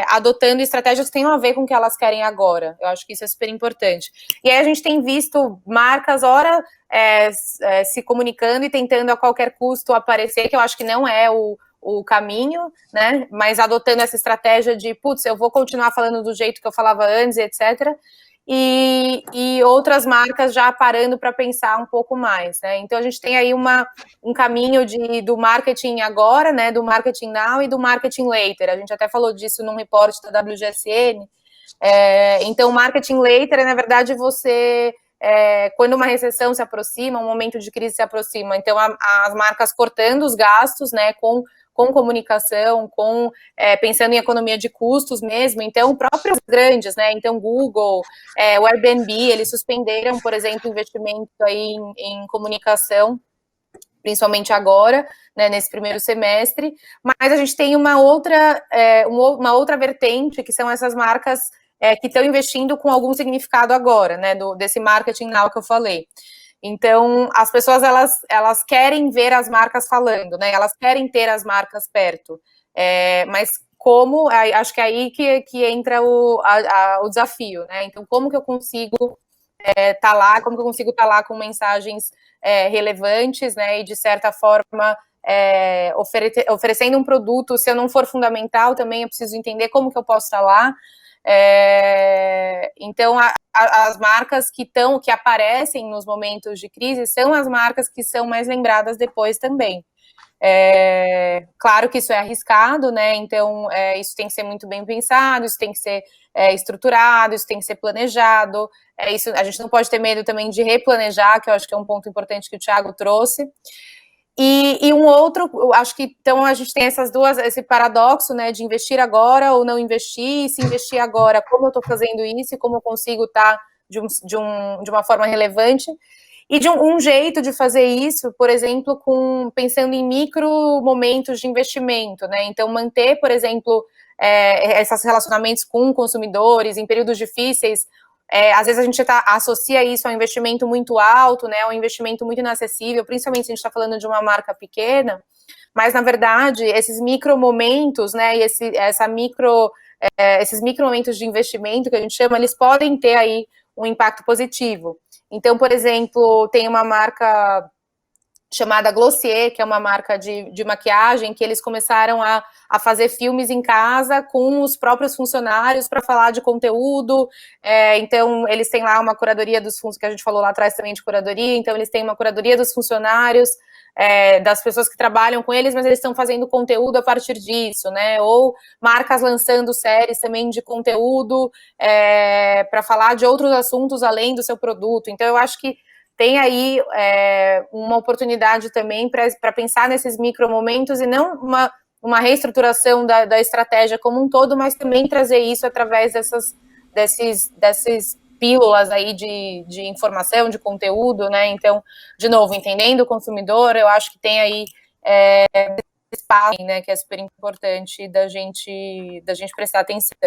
adotando estratégias que tenham a ver com o que elas querem agora. Eu acho que isso é super importante. E aí a gente tem visto marcas, ora, se comunicando e tentando a qualquer custo aparecer, que eu acho que não é o caminho, né? Mas adotando essa estratégia de, putz, eu vou continuar falando do jeito que eu falava antes, etc., e outras marcas já parando para pensar um pouco mais, né? Então a gente tem aí um caminho do marketing agora, né? Do marketing now e do marketing later. A gente até falou disso num reporte da WGSN. Então, marketing later na verdade, você quando uma recessão se aproxima, um momento de crise se aproxima, então as marcas cortando os gastos, né? Com comunicação, pensando em economia de custos mesmo, então próprios grandes, né, então Google, o Airbnb, eles suspenderam, por exemplo, investimento aí em comunicação, principalmente agora, né, nesse primeiro semestre, mas a gente tem uma outra vertente, que são essas marcas que estão investindo com algum significado agora, né, desse marketing now que eu falei. Então, as pessoas, elas querem ver as marcas falando, né? Elas querem ter as marcas perto. Mas como, acho que é aí que entra o desafio, né? Então, como que eu consigo estar lá, como que eu consigo estar lá com mensagens relevantes, né? E, de certa forma, oferecendo um produto, se eu não for fundamental, também eu preciso entender como que eu posso estar lá. Então, as marcas que aparecem nos momentos de crise são as marcas que são mais lembradas depois também. Claro que isso é arriscado, né? Então, isso tem que ser muito bem pensado, isso tem que ser estruturado, isso tem que ser planejado. Isso, a gente não pode ter medo também de replanejar, que eu acho que é um ponto importante que o Thiago trouxe. E um outro, acho que então a gente tem esse paradoxo, né, de investir agora ou não investir, e se investir agora, como eu estou fazendo isso e como eu consigo estar de uma forma relevante. E de um jeito de fazer isso, por exemplo, pensando em micro momentos de investimento, né? Então, manter, por exemplo, esses relacionamentos com consumidores em períodos difíceis. Às vezes a gente associa isso a um investimento muito alto, né? Um investimento muito inacessível, principalmente se a gente está falando de uma marca pequena. Mas, na verdade, esses micro momentos, né? E esses micro momentos de investimento que a gente chama, eles podem ter aí um impacto positivo. Então, por exemplo, tem uma marca chamada Glossier, que é uma marca de maquiagem, que eles começaram a fazer filmes em casa com os próprios funcionários para falar de conteúdo. Então, eles têm lá uma curadoria dos funcionários, que a gente falou lá atrás também de curadoria, então eles têm uma curadoria dos funcionários, das pessoas que trabalham com eles, mas eles estão fazendo conteúdo a partir disso, né? Ou marcas lançando séries também de conteúdo para falar de outros assuntos além do seu produto. Então, eu acho que tem aí uma oportunidade também para pensar nesses micromomentos e não uma reestruturação da estratégia como um todo, mas também trazer isso através dessas pílulas aí de informação, de conteúdo, né? Então, de novo, entendendo o consumidor, eu acho que tem aí espaço, né, que é super importante da gente prestar atenção.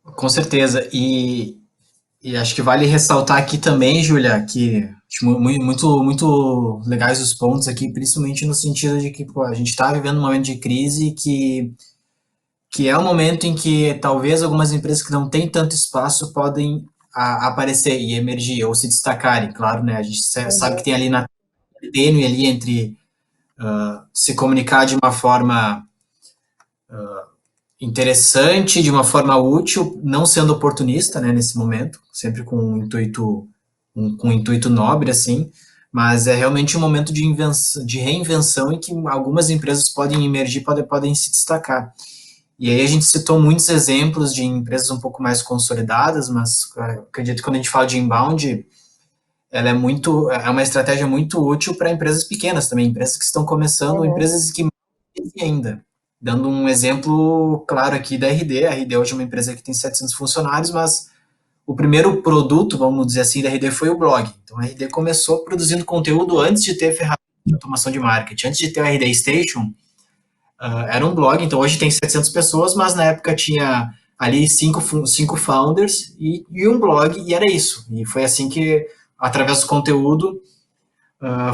Com certeza. E acho que vale ressaltar aqui também, Júlia, que acho muito, muito legais os pontos aqui, principalmente no sentido de que a gente está vivendo um momento de crise que é um momento em que talvez algumas empresas que não têm tanto espaço podem aparecer e emergir ou se destacarem, claro, né? A gente sabe que tem ali na tênue ali entre se comunicar de uma forma interessante, de uma forma útil, não sendo oportunista, né, nesse momento, sempre com um intuito nobre, assim, mas é realmente um momento de reinvenção em que algumas empresas podem emergir, podem se destacar. E aí a gente citou muitos exemplos de empresas um pouco mais consolidadas, mas acredito que quando a gente fala de inbound, ela é uma estratégia muito útil para empresas pequenas também, empresas que estão começando, empresas que não existem ainda. Dando um exemplo claro aqui da RD, a RD hoje é uma empresa que tem 700 funcionários, mas o primeiro produto, vamos dizer assim, da RD foi o blog. Então a RD começou produzindo conteúdo antes de ter ferramenta de automação de marketing, antes de ter o RD Station, era um blog, então hoje tem 700 pessoas, mas na época tinha ali cinco founders e um blog, e era isso. E foi assim que, através do conteúdo,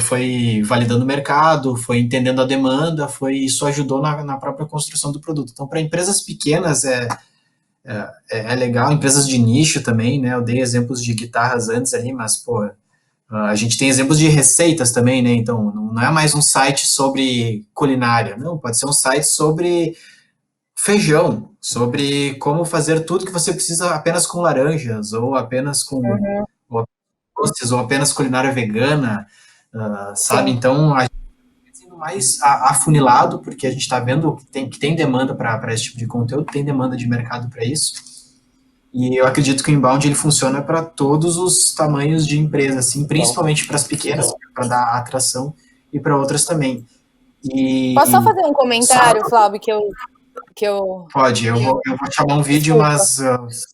foi validando o mercado, foi entendendo a demanda, isso ajudou na própria construção do produto. Então, para empresas pequenas é legal, empresas de nicho também, né? Eu dei exemplos de guitarras antes ali, mas, pô, a gente tem exemplos de receitas também, né? Então, não é mais um site sobre culinária, não, pode ser um site sobre feijão, sobre como fazer tudo que você precisa apenas com laranjas, ou apenas com doces, ou apenas culinária vegana, sabe? Sim. Então, a gente está sendo mais afunilado, porque a gente está vendo que tem demanda para esse tipo de conteúdo, tem demanda de mercado para isso. E eu acredito que o inbound ele funciona para todos os tamanhos de empresa, assim, principalmente para as pequenas, para dar atração, e para outras também. Posso só fazer um comentário, Flávio, Pode, eu vou chamar um vídeo, mas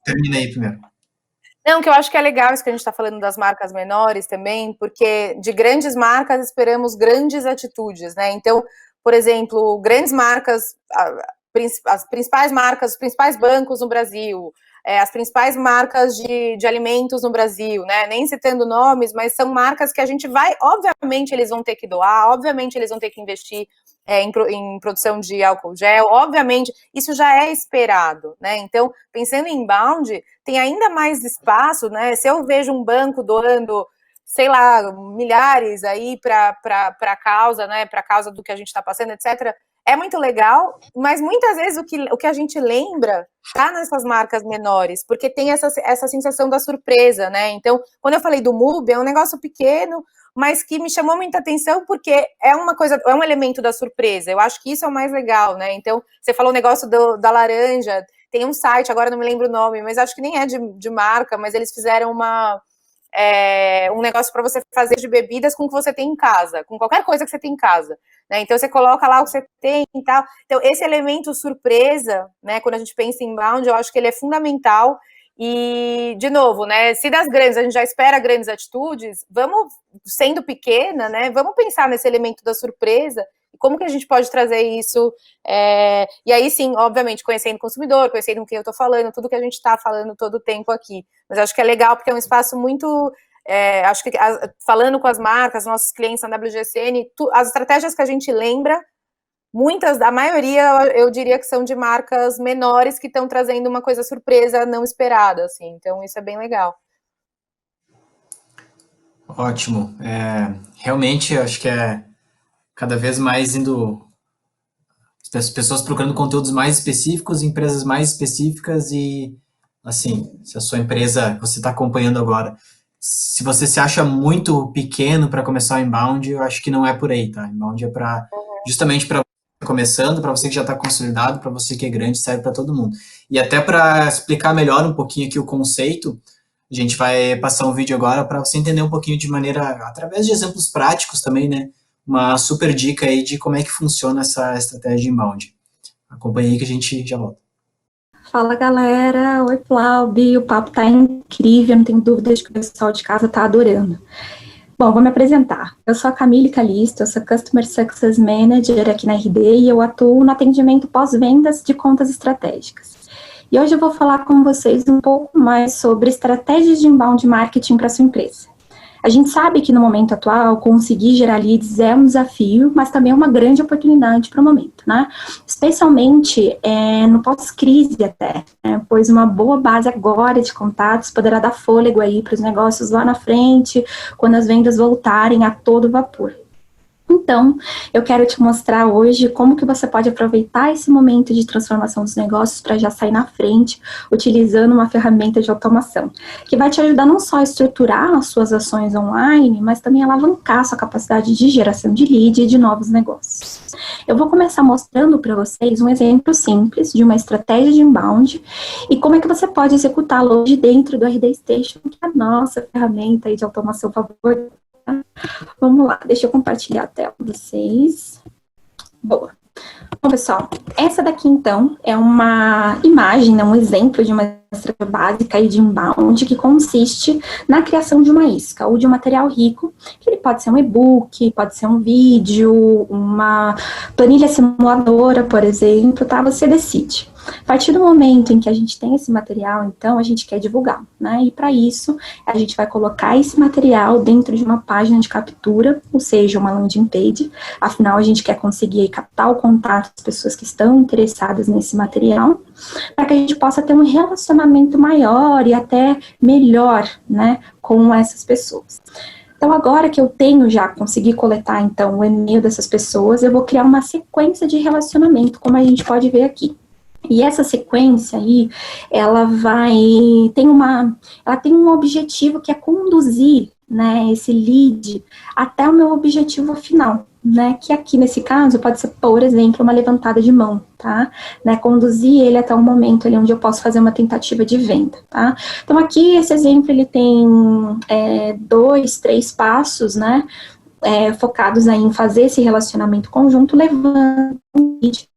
termina aí primeiro. Não, que eu acho que é legal isso que a gente está falando das marcas menores também, porque de grandes marcas esperamos grandes atitudes, né? Então, por exemplo, grandes marcas, as principais marcas, os principais bancos no Brasil, as principais marcas de alimentos no Brasil, né? Nem citando nomes, mas são marcas que a gente vai, obviamente eles vão ter que doar, obviamente eles vão ter que investir em produção de álcool gel, obviamente, isso já é esperado, né? Então, pensando em inbound, tem ainda mais espaço, né? Se eu vejo um banco doando, sei lá, milhares aí para a causa, né? Para a causa do que a gente está passando, etc., é muito legal, mas muitas vezes o que a gente lembra tá nessas marcas menores, porque tem essa sensação da surpresa, né? Então, quando eu falei do MUBI, é um negócio pequeno, mas que me chamou muita atenção porque é um elemento da surpresa. Eu acho que isso é o mais legal, né? Então, você falou o negócio da laranja, tem um site, agora não me lembro o nome, mas acho que nem é de marca, mas eles fizeram um negócio para você fazer de bebidas com o que você tem em casa, com qualquer coisa que você tem em casa, né? Então você coloca lá o que você tem e tal. Então esse elemento surpresa, né, quando a gente pensa em inbound, eu acho que ele é fundamental E, de novo, né, se das grandes a gente já espera grandes atitudes, vamos, sendo pequena, né, vamos pensar nesse elemento da surpresa e como que a gente pode trazer isso, e aí sim, obviamente, conhecendo o consumidor, conhecendo o que eu estou falando, tudo que a gente está falando todo o tempo aqui. Mas acho que é legal porque é um espaço muito... acho que falando com as marcas, nossos clientes na WGCN, as estratégias que a gente lembra, a maioria, eu diria que são de marcas menores que estão trazendo uma coisa surpresa, não esperada, assim. Então, isso é bem legal. Ótimo. Realmente, acho que é cada vez mais indo... As pessoas procurando conteúdos mais específicos, empresas mais específicas e, assim, se a sua empresa, você está acompanhando agora, se você se acha muito pequeno para começar o inbound, eu acho que não é por aí, tá? Inbound é justamente para começando, para você que já está consolidado, para você que é grande, serve para todo mundo. E até para explicar melhor um pouquinho aqui o conceito, a gente vai passar um vídeo agora para você entender um pouquinho de maneira, através de exemplos práticos também, né? Uma super dica aí de como é que funciona essa estratégia de inbound. Acompanhe aí que a gente já volta. Fala, galera. Oi, Flaubi. O papo tá incrível, não tenho dúvidas que o pessoal de casa tá adorando. Bom, vou me apresentar. Eu sou a Camille Calisto, eu sou Customer Success Manager aqui na RD e eu atuo no atendimento pós-vendas de contas estratégicas. E hoje eu vou falar com vocês um pouco mais sobre estratégias de inbound marketing para sua empresa. A gente sabe que no momento atual, conseguir gerar leads é um desafio, mas também é uma grande oportunidade para o momento, né? Especialmente no pós-crise até, né? Pois uma boa base agora de contatos poderá dar fôlego aí para os negócios lá na frente, quando as vendas voltarem a todo vapor. Então, eu quero te mostrar hoje como que você pode aproveitar esse momento de transformação dos negócios para já sair na frente, utilizando uma ferramenta de automação, que vai te ajudar não só a estruturar as suas ações online, mas também a alavancar a sua capacidade de geração de lead e de novos negócios. Eu vou começar mostrando para vocês um exemplo simples de uma estratégia de inbound e como é que você pode executá-lo hoje dentro do RD Station, que é a nossa ferramenta aí de automação favorita. Vamos lá, deixa eu compartilhar a tela com vocês. Boa. Bom, pessoal, essa daqui, então, é uma imagem, né, um exemplo de uma estratégia básica aí de inbound que consiste na criação de uma isca ou de um material rico, que ele pode ser um e-book, pode ser um vídeo, uma planilha simuladora, por exemplo, tá? Você decide. A partir do momento em que a gente tem esse material, então, a gente quer divulgar, né? E para isso, a gente vai colocar esse material dentro de uma página de captura, ou seja, uma landing page. Afinal, a gente quer conseguir aí, captar o contato das pessoas que estão interessadas nesse material, para que a gente possa ter um relacionamento maior e até melhor, né, com essas pessoas. Então, agora que eu tenho já consegui coletar, então, o e-mail dessas pessoas, eu vou criar uma sequência de relacionamento, como a gente pode ver aqui. E essa sequência aí, ela tem um objetivo que é conduzir, né, esse lead até o meu objetivo final, né, que aqui nesse caso pode ser, por exemplo, uma levantada de mão, tá, né, conduzir ele até um momento ali onde eu posso fazer uma tentativa de venda, tá. Então aqui esse exemplo ele tem 2, 3 passos, né, focados aí em fazer esse relacionamento conjunto, levando o lead,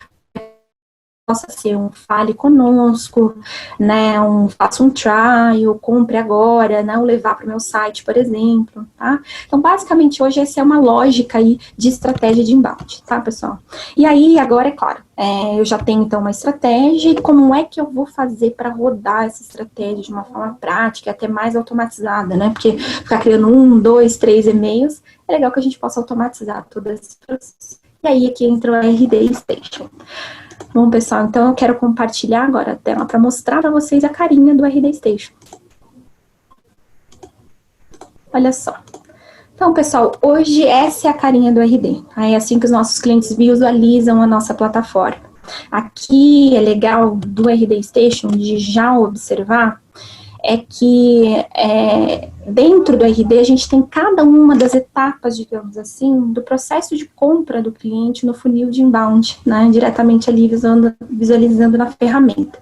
possa ser um fale conosco, né, faça um trial, compre agora, né, ou levar para o meu site, por exemplo, tá? Então, basicamente, hoje essa é uma lógica aí de estratégia de inbound, tá, pessoal? E aí, agora, é claro, eu já tenho, então, uma estratégia, e como é que eu vou fazer para rodar essa estratégia de uma forma prática, até mais automatizada, né, porque ficar criando 1, 2, 3 e-mails, é legal que a gente possa automatizar todo esse processo. E aí, aqui entra o RD Station. Bom, pessoal, então eu quero compartilhar agora a tela para mostrar para vocês a carinha do RD Station. Olha só. Então, pessoal, hoje essa é a carinha do RD. É assim que os nossos clientes visualizam a nossa plataforma. Aqui é legal do RD Station de já observar é que Dentro do RD, a gente tem cada uma das etapas, digamos assim, do processo de compra do cliente no funil de inbound, né, diretamente ali visualizando na ferramenta.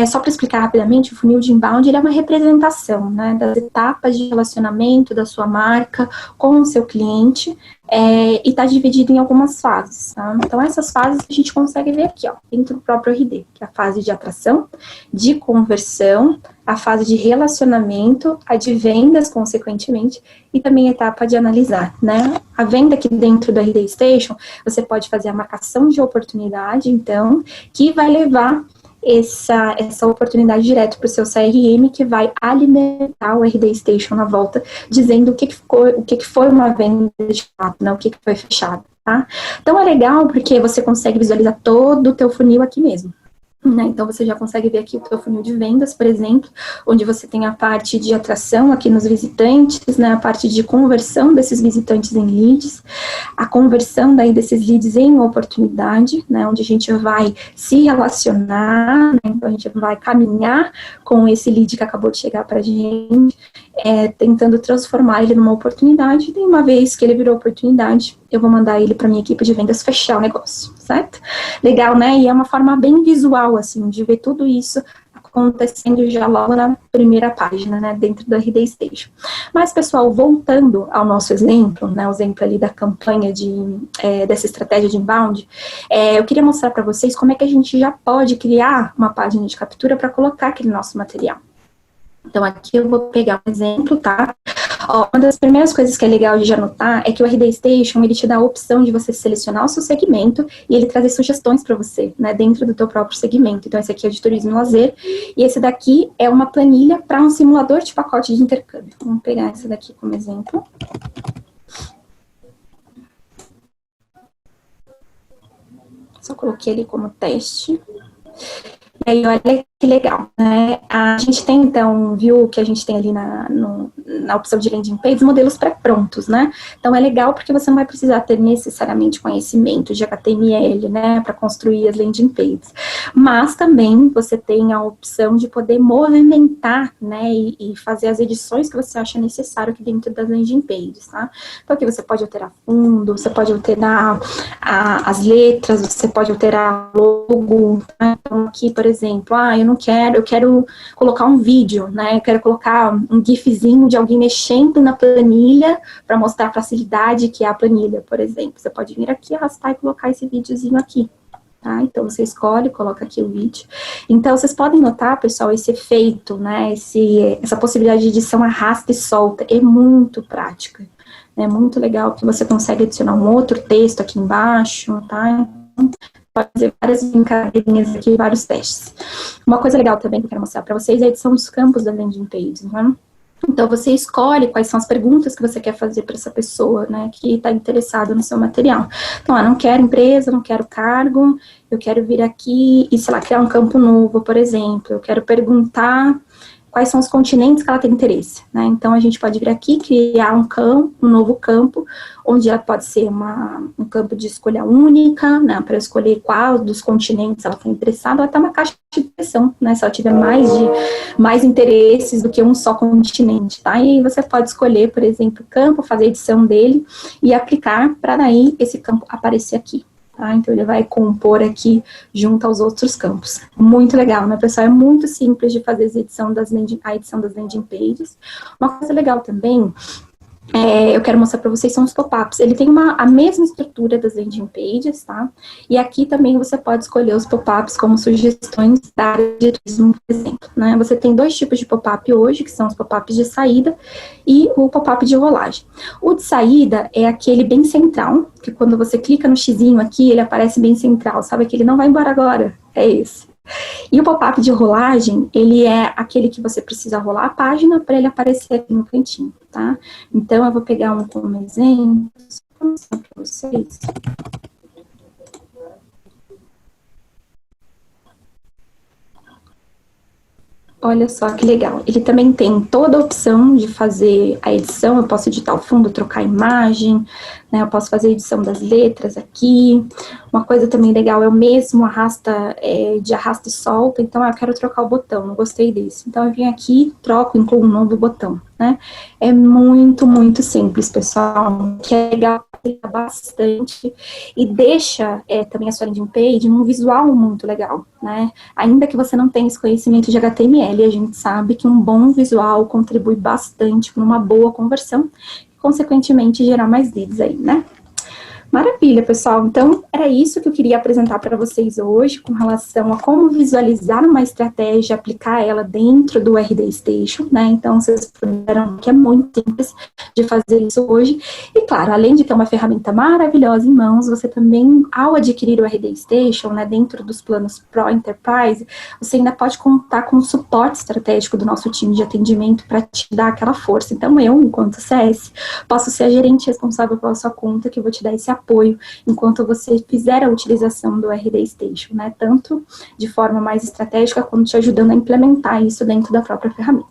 Só para explicar rapidamente, o funil de inbound ele é uma representação, né, das etapas de relacionamento da sua marca com o seu cliente, e está dividido em algumas fases. Tá? Então, essas fases a gente consegue ver aqui, ó, dentro do próprio RD, que é a fase de atração, de conversão, a fase de relacionamento, a de vendas, consequentemente, e também a etapa de analisar, né? A venda aqui dentro do RD Station, você pode fazer a marcação de oportunidade, então, que vai levar essa oportunidade direto para o seu CRM, que vai alimentar o RD Station na volta, dizendo o que foi uma venda de fato, né? O que foi fechado, tá? Então, é legal porque você consegue visualizar todo o teu funil aqui mesmo. Né? Então, você já consegue ver aqui o teu funil de vendas, por exemplo, onde você tem a parte de atração aqui nos visitantes, né? A parte de conversão desses visitantes em leads, a conversão daí desses leads em oportunidade, né? Onde a gente vai se relacionar, né? Então a gente vai caminhar com esse lead que acabou de chegar para a gente, tentando transformar ele numa oportunidade, e uma vez que ele virou oportunidade, eu vou mandar ele para minha equipe de vendas fechar o negócio, certo? Legal, né? E é uma forma bem visual, assim, de ver tudo isso acontecendo já logo na primeira página, né, dentro do RD Station. Mas, pessoal, voltando ao nosso exemplo, né, o exemplo ali da campanha dessa estratégia de inbound, eu queria mostrar para vocês como é que a gente já pode criar uma página de captura para colocar aquele nosso material. Então, aqui eu vou pegar um exemplo, tá? Ó, uma das primeiras coisas que é legal de anotar é que o RD Station, ele te dá a opção de você selecionar o seu segmento e ele trazer sugestões para você, né, dentro do teu próprio segmento. Então, esse aqui é de turismo e lazer, e esse daqui é uma planilha para um simulador de pacote de intercâmbio. Vamos pegar esse daqui como exemplo. Só coloquei ele como teste. E aí, olha que legal, né? A gente tem, então, viu que a gente tem ali na opção de landing page modelos pré-prontos, né? Então, é legal porque você não vai precisar ter necessariamente conhecimento de HTML, né, para construir as landing pages. Mas também você tem a opção de poder movimentar, né, e fazer as edições que você acha necessário aqui dentro das landing pages, tá? Então, aqui você pode alterar fundo, você pode alterar as letras, você pode alterar logo, né? Então, aqui, por exemplo, eu quero colocar um vídeo, né, eu quero colocar um gifzinho de alguém mexendo na planilha para mostrar a facilidade que é a planilha, por exemplo. Você pode vir aqui, arrastar e colocar esse videozinho aqui, tá? Então, você escolhe, coloca aqui o vídeo. Então, vocês podem notar, pessoal, esse efeito, né, essa possibilidade de edição arrasta e solta, é muito prática. É muito legal que você consegue adicionar um outro texto aqui embaixo, tá? Pode fazer várias brincadeirinhas aqui, vários testes. Uma coisa legal também que eu quero mostrar para vocês é a edição dos campos da landing page, né? Então, você escolhe quais são as perguntas que você quer fazer para essa pessoa, né, que está interessada no seu material. Então, não quero empresa, não quero cargo, eu quero vir aqui e, sei lá, criar um campo novo, por exemplo. Eu quero perguntar quais são os continentes que ela tem interesse, né? Então, a gente pode vir aqui, criar um novo campo, onde ela pode ser um campo de escolha única, né, para escolher qual dos continentes ela está interessada, ou até uma caixa de seleção, né, se ela tiver mais interesses do que um só continente, tá? E aí você pode escolher, por exemplo, o campo, fazer a edição dele e aplicar para daí esse campo aparecer aqui. Tá? Então, ele vai compor aqui junto aos outros campos. Muito legal, né, pessoal? É muito simples de fazer a edição das landing pages. Uma coisa legal também, eu quero mostrar para vocês, são os pop-ups. Ele tem a mesma estrutura das landing pages, tá? E aqui também você pode escolher os pop-ups como sugestões da área de turismo, por exemplo, né? Você tem dois tipos de pop-up hoje, que são os pop-ups de saída e o pop-up de rolagem. O de saída é aquele bem central, que quando você clica no xizinho aqui, ele aparece bem central, sabe? Que ele não vai embora agora, é esse. E o pop-up de rolagem, ele é aquele que você precisa rolar a página para ele aparecer aqui no cantinho, tá? Então, eu vou pegar um como exemplo, só para mostrar para vocês. Olha só que legal. Ele também tem toda a opção de fazer a edição. Eu posso editar o fundo, trocar a imagem, né? Eu posso fazer a edição das letras aqui. Uma coisa também legal é o mesmo de arrasta e solta. Então, eu quero trocar o botão, não gostei desse. Então, eu venho aqui, troco, incluo um novo botão, né? É muito, muito simples, pessoal. Que é legal bastante e deixa também a sua landing page num visual muito legal, né? Ainda que você não tenha esse conhecimento de HTML, a gente sabe que um bom visual contribui bastante para uma boa conversão e, consequentemente, gerar mais leads aí, né? Maravilha, pessoal. Então, era isso que eu queria apresentar para vocês hoje, com relação a como visualizar uma estratégia, aplicar ela dentro do RD Station, né? Então, vocês puderam, que é muito simples de fazer isso hoje. E, claro, além de ter uma ferramenta maravilhosa em mãos, você também, ao adquirir o RD Station, né, dentro dos planos Pro Enterprise, você ainda pode contar com o suporte estratégico do nosso time de atendimento para te dar aquela força. Então, eu, enquanto CS, posso ser a gerente responsável pela sua conta, que eu vou te dar esse apoio enquanto você fizer a utilização do RD Station, né? Tanto de forma mais estratégica, quanto te ajudando a implementar isso dentro da própria ferramenta.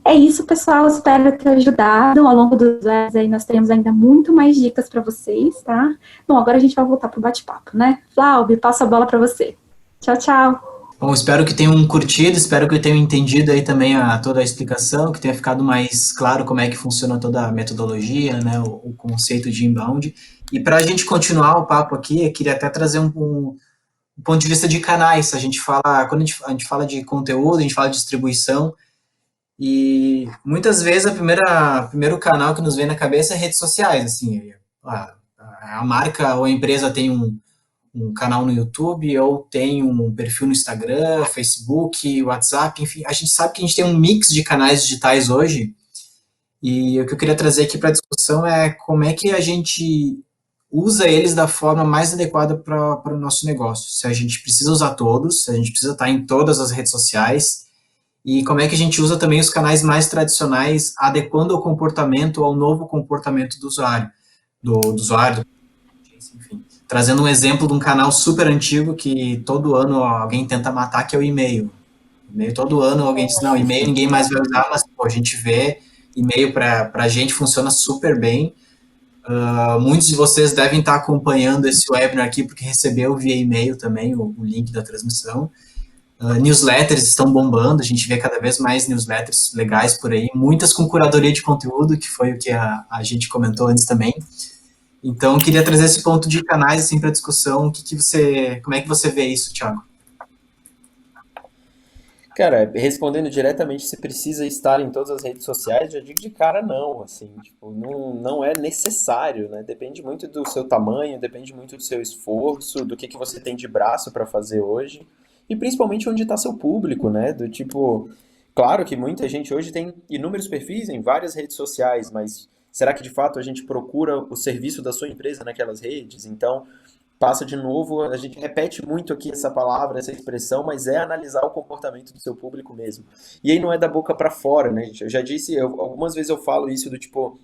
É isso, pessoal. Espero ter ajudado. Ao longo dos anos aí nós teremos ainda muito mais dicas para vocês, tá? Bom, agora a gente vai voltar para o bate-papo, né? Flávio, passo a bola para você. Tchau, tchau. Bom, espero que tenham curtido, espero que tenham entendido aí também toda a explicação, que tenha ficado mais claro como é que funciona toda a metodologia, né, o conceito de inbound. E para a gente continuar o papo aqui, eu queria até trazer um ponto de vista de canais. Quando a gente fala de conteúdo, a gente fala de distribuição, e muitas vezes o primeiro canal que nos vem na cabeça é redes sociais, assim, a marca ou a empresa tem um canal no YouTube, ou tem um perfil no Instagram, Facebook, WhatsApp, enfim, a gente sabe que a gente tem um mix de canais digitais hoje, e o que eu queria trazer aqui para a discussão é como é que a gente usa eles da forma mais adequada para o nosso negócio. Se a gente precisa usar todos, se a gente precisa estar em todas as redes sociais, e como é que a gente usa também os canais mais tradicionais, adequando ao comportamento, ao novo comportamento do usuário, enfim. Trazendo um exemplo de um canal super antigo que todo ano alguém tenta matar, que é o e-mail. E-mail todo ano alguém diz, não, e-mail ninguém mais vai usar, mas pô, a gente vê e-mail para a gente funciona super bem. Muitos de vocês devem estar acompanhando esse webinar aqui porque recebeu via e-mail também o link da transmissão. Newsletters estão bombando, a gente vê cada vez mais newsletters legais por aí, muitas com curadoria de conteúdo, que foi o que a gente comentou antes também. Então, queria trazer esse ponto de canais assim, para discussão. Como é que você vê isso, Thiago? Cara, respondendo diretamente, se precisa estar em todas as redes sociais, já digo de cara não, assim, tipo, não é necessário, né? Depende muito do seu tamanho, depende muito do seu esforço, do que você tem de braço para fazer hoje, e principalmente onde está seu público, né? Do tipo, claro que muita gente hoje tem inúmeros perfis em várias redes sociais, mas será que de fato a gente procura o serviço da sua empresa naquelas redes? Então, passa de novo, a gente repete muito aqui essa palavra, essa expressão, mas é analisar o comportamento do seu público mesmo. E aí não é da boca para fora, né, gente? Eu já disse, algumas vezes eu falo isso do tipo,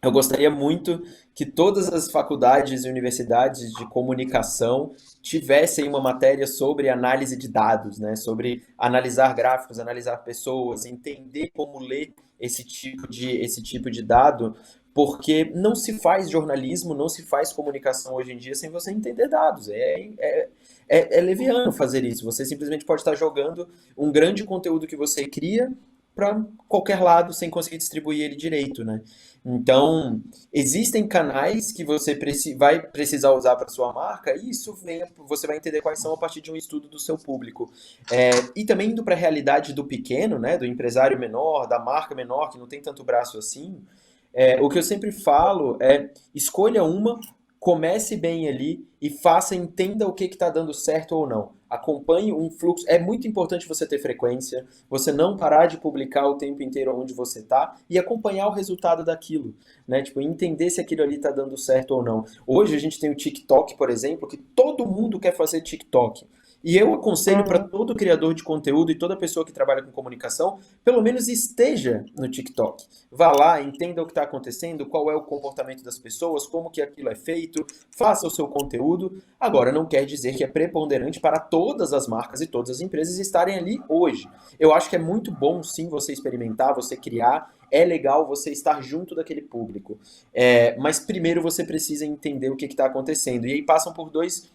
eu gostaria muito que todas as faculdades e universidades de comunicação tivessem uma matéria sobre análise de dados, né? Sobre analisar gráficos, analisar pessoas, entender como ler esse tipo de dado, porque não se faz jornalismo, não se faz comunicação hoje em dia sem você entender dados. É leviano fazer isso. Você simplesmente pode estar jogando um grande conteúdo que você cria para qualquer lado sem conseguir distribuir ele direito, né? Então, existem canais que você vai precisar usar para sua marca, e você vai entender quais são a partir de um estudo do seu público. E também indo para a realidade do pequeno, né, do empresário menor, da marca menor, que não tem tanto braço assim, o que eu sempre falo é, escolha uma, comece bem ali e entenda o que está dando certo ou não. Acompanhe um fluxo. É muito importante você ter frequência, você não parar de publicar o tempo inteiro onde você está e acompanhar o resultado daquilo, né? Tipo, entender se aquilo ali está dando certo ou não. Hoje a gente tem o TikTok, por exemplo, que todo mundo quer fazer TikTok. E eu aconselho para todo criador de conteúdo e toda pessoa que trabalha com comunicação, pelo menos esteja no TikTok. Vá lá, entenda o que está acontecendo, qual é o comportamento das pessoas, como que aquilo é feito, faça o seu conteúdo. Agora, não quer dizer que é preponderante para todas as marcas e todas as empresas estarem ali hoje. Eu acho que é muito bom, sim, você experimentar, você criar. É legal você estar junto daquele público. Mas primeiro você precisa entender o que está acontecendo. E aí passam por duas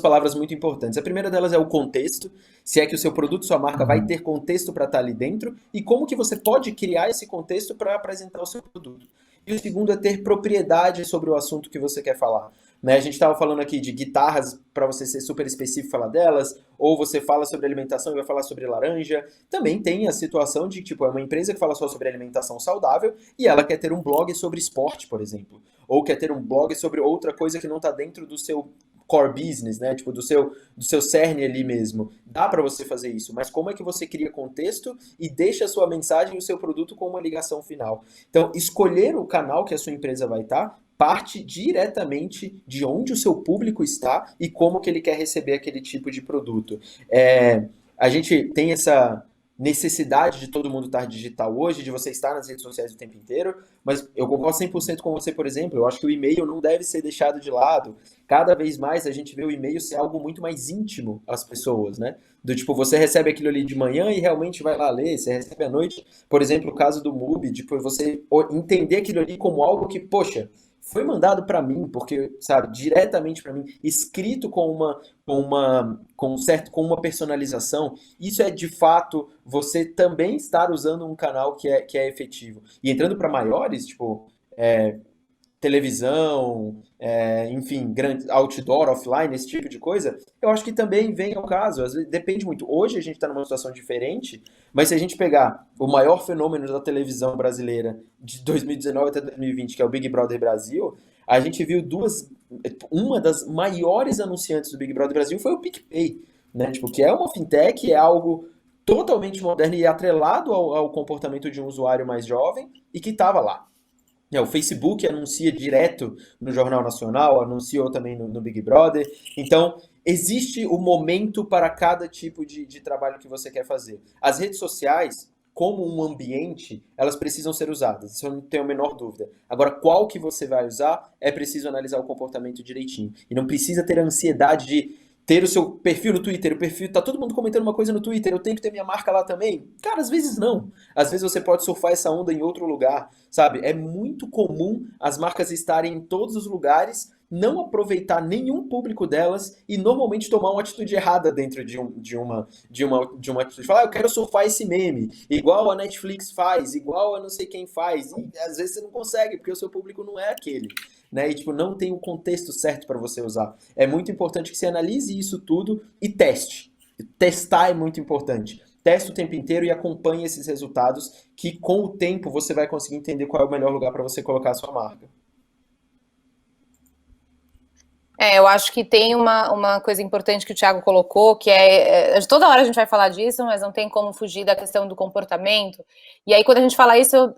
palavras muito importantes. A primeira delas é o contexto, se é que o seu produto, sua marca vai ter contexto para estar ali dentro e como que você pode criar esse contexto para apresentar o seu produto. E o segundo é ter propriedade sobre o assunto que você quer falar. Né? A gente estava falando aqui de guitarras, para você ser super específico e falar delas, ou você fala sobre alimentação e vai falar sobre laranja. Também tem a situação de, tipo, é uma empresa que fala só sobre alimentação saudável e ela quer ter um blog sobre esporte, por exemplo. Ou quer ter um blog sobre outra coisa que não está dentro do seu core business, né? Tipo, do seu cerne ali mesmo. Dá para você fazer isso, mas como é que você cria contexto e deixa a sua mensagem e o seu produto com uma ligação final? Então, escolher o canal que a sua empresa vai estar parte diretamente de onde o seu público está e como que ele quer receber aquele tipo de produto. A gente tem essa necessidade de todo mundo estar digital hoje, de você estar nas redes sociais o tempo inteiro, mas eu concordo 100% com você, por exemplo, eu acho que o e-mail não deve ser deixado de lado. Cada vez mais a gente vê o e-mail ser algo muito mais íntimo às pessoas, né? Do tipo, você recebe aquilo ali de manhã e realmente vai lá ler, você recebe à noite, por exemplo, o caso do MUBI, tipo, você entender aquilo ali como algo que, poxa, foi mandado para mim, porque, sabe, diretamente para mim, escrito com uma personalização, isso é de fato você também estar usando um canal que é efetivo. E entrando para maiores, tipo, televisão, enfim, grande outdoor, offline, esse tipo de coisa, eu acho que também vem ao caso. Às vezes, depende muito. Hoje a gente está numa situação diferente, mas se a gente pegar o maior fenômeno da televisão brasileira de 2019 até 2020, que é o Big Brother Brasil, a gente viu uma das maiores anunciantes do Big Brother Brasil foi o PicPay, né? Tipo, que é uma fintech, é algo totalmente moderno e atrelado ao comportamento de um usuário mais jovem e que estava lá. O Facebook anuncia direto no Jornal Nacional, anunciou também no Big Brother. Então, existe o momento para cada tipo de trabalho que você quer fazer. As redes sociais, como um ambiente, elas precisam ser usadas, isso eu não tenho a menor dúvida. Agora, qual que você vai usar, é preciso analisar o comportamento direitinho. E não precisa ter a ansiedade de ter o seu perfil no Twitter, tá todo mundo comentando uma coisa no Twitter, eu tenho que ter minha marca lá também? Cara, às vezes não. Às vezes você pode surfar essa onda em outro lugar, sabe? É muito comum as marcas estarem em todos os lugares, não aproveitar nenhum público delas e normalmente tomar uma atitude errada dentro de uma atitude. Falar, eu quero surfar esse meme, igual a Netflix faz, igual a não sei quem faz. E às vezes você não consegue, porque o seu público não é aquele. Né? E tipo, não tem o contexto certo para você usar. É muito importante que você analise isso tudo e teste. Testar é muito importante. Teste o tempo inteiro e acompanhe esses resultados, que com o tempo você vai conseguir entender qual é o melhor lugar para você colocar a sua marca. Eu acho que tem uma coisa importante que o Thiago colocou, que toda hora a gente vai falar disso, mas não tem como fugir da questão do comportamento. E aí, quando a gente fala isso,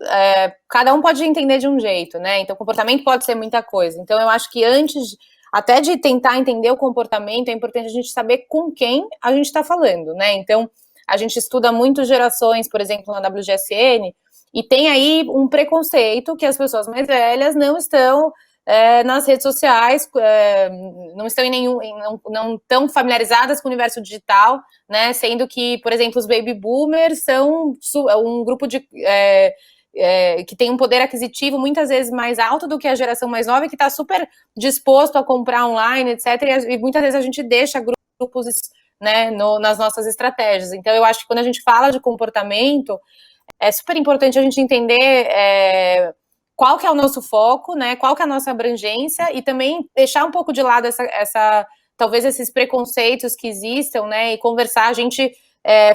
cada um pode entender de um jeito, né? Então, comportamento pode ser muita coisa. Então, eu acho que antes, até de tentar entender o comportamento, é importante a gente saber com quem a gente está falando, né? Então, a gente estuda muito gerações, por exemplo, na WGSN, e tem aí um preconceito que as pessoas mais velhas não estão nas redes sociais, não estão não estão familiarizadas com o universo digital, né? Sendo que, por exemplo, os baby boomers são um grupo que tem um poder aquisitivo muitas vezes mais alto do que a geração mais nova e que está super disposto a comprar online, etc. E muitas vezes a gente deixa grupos, né, nas nossas estratégias. Então, eu acho que quando a gente fala de comportamento, é super importante a gente entender qual que é o nosso foco, né? Qual que é a nossa abrangência e também deixar um pouco de lado talvez esses preconceitos que existam, né? E conversar. A gente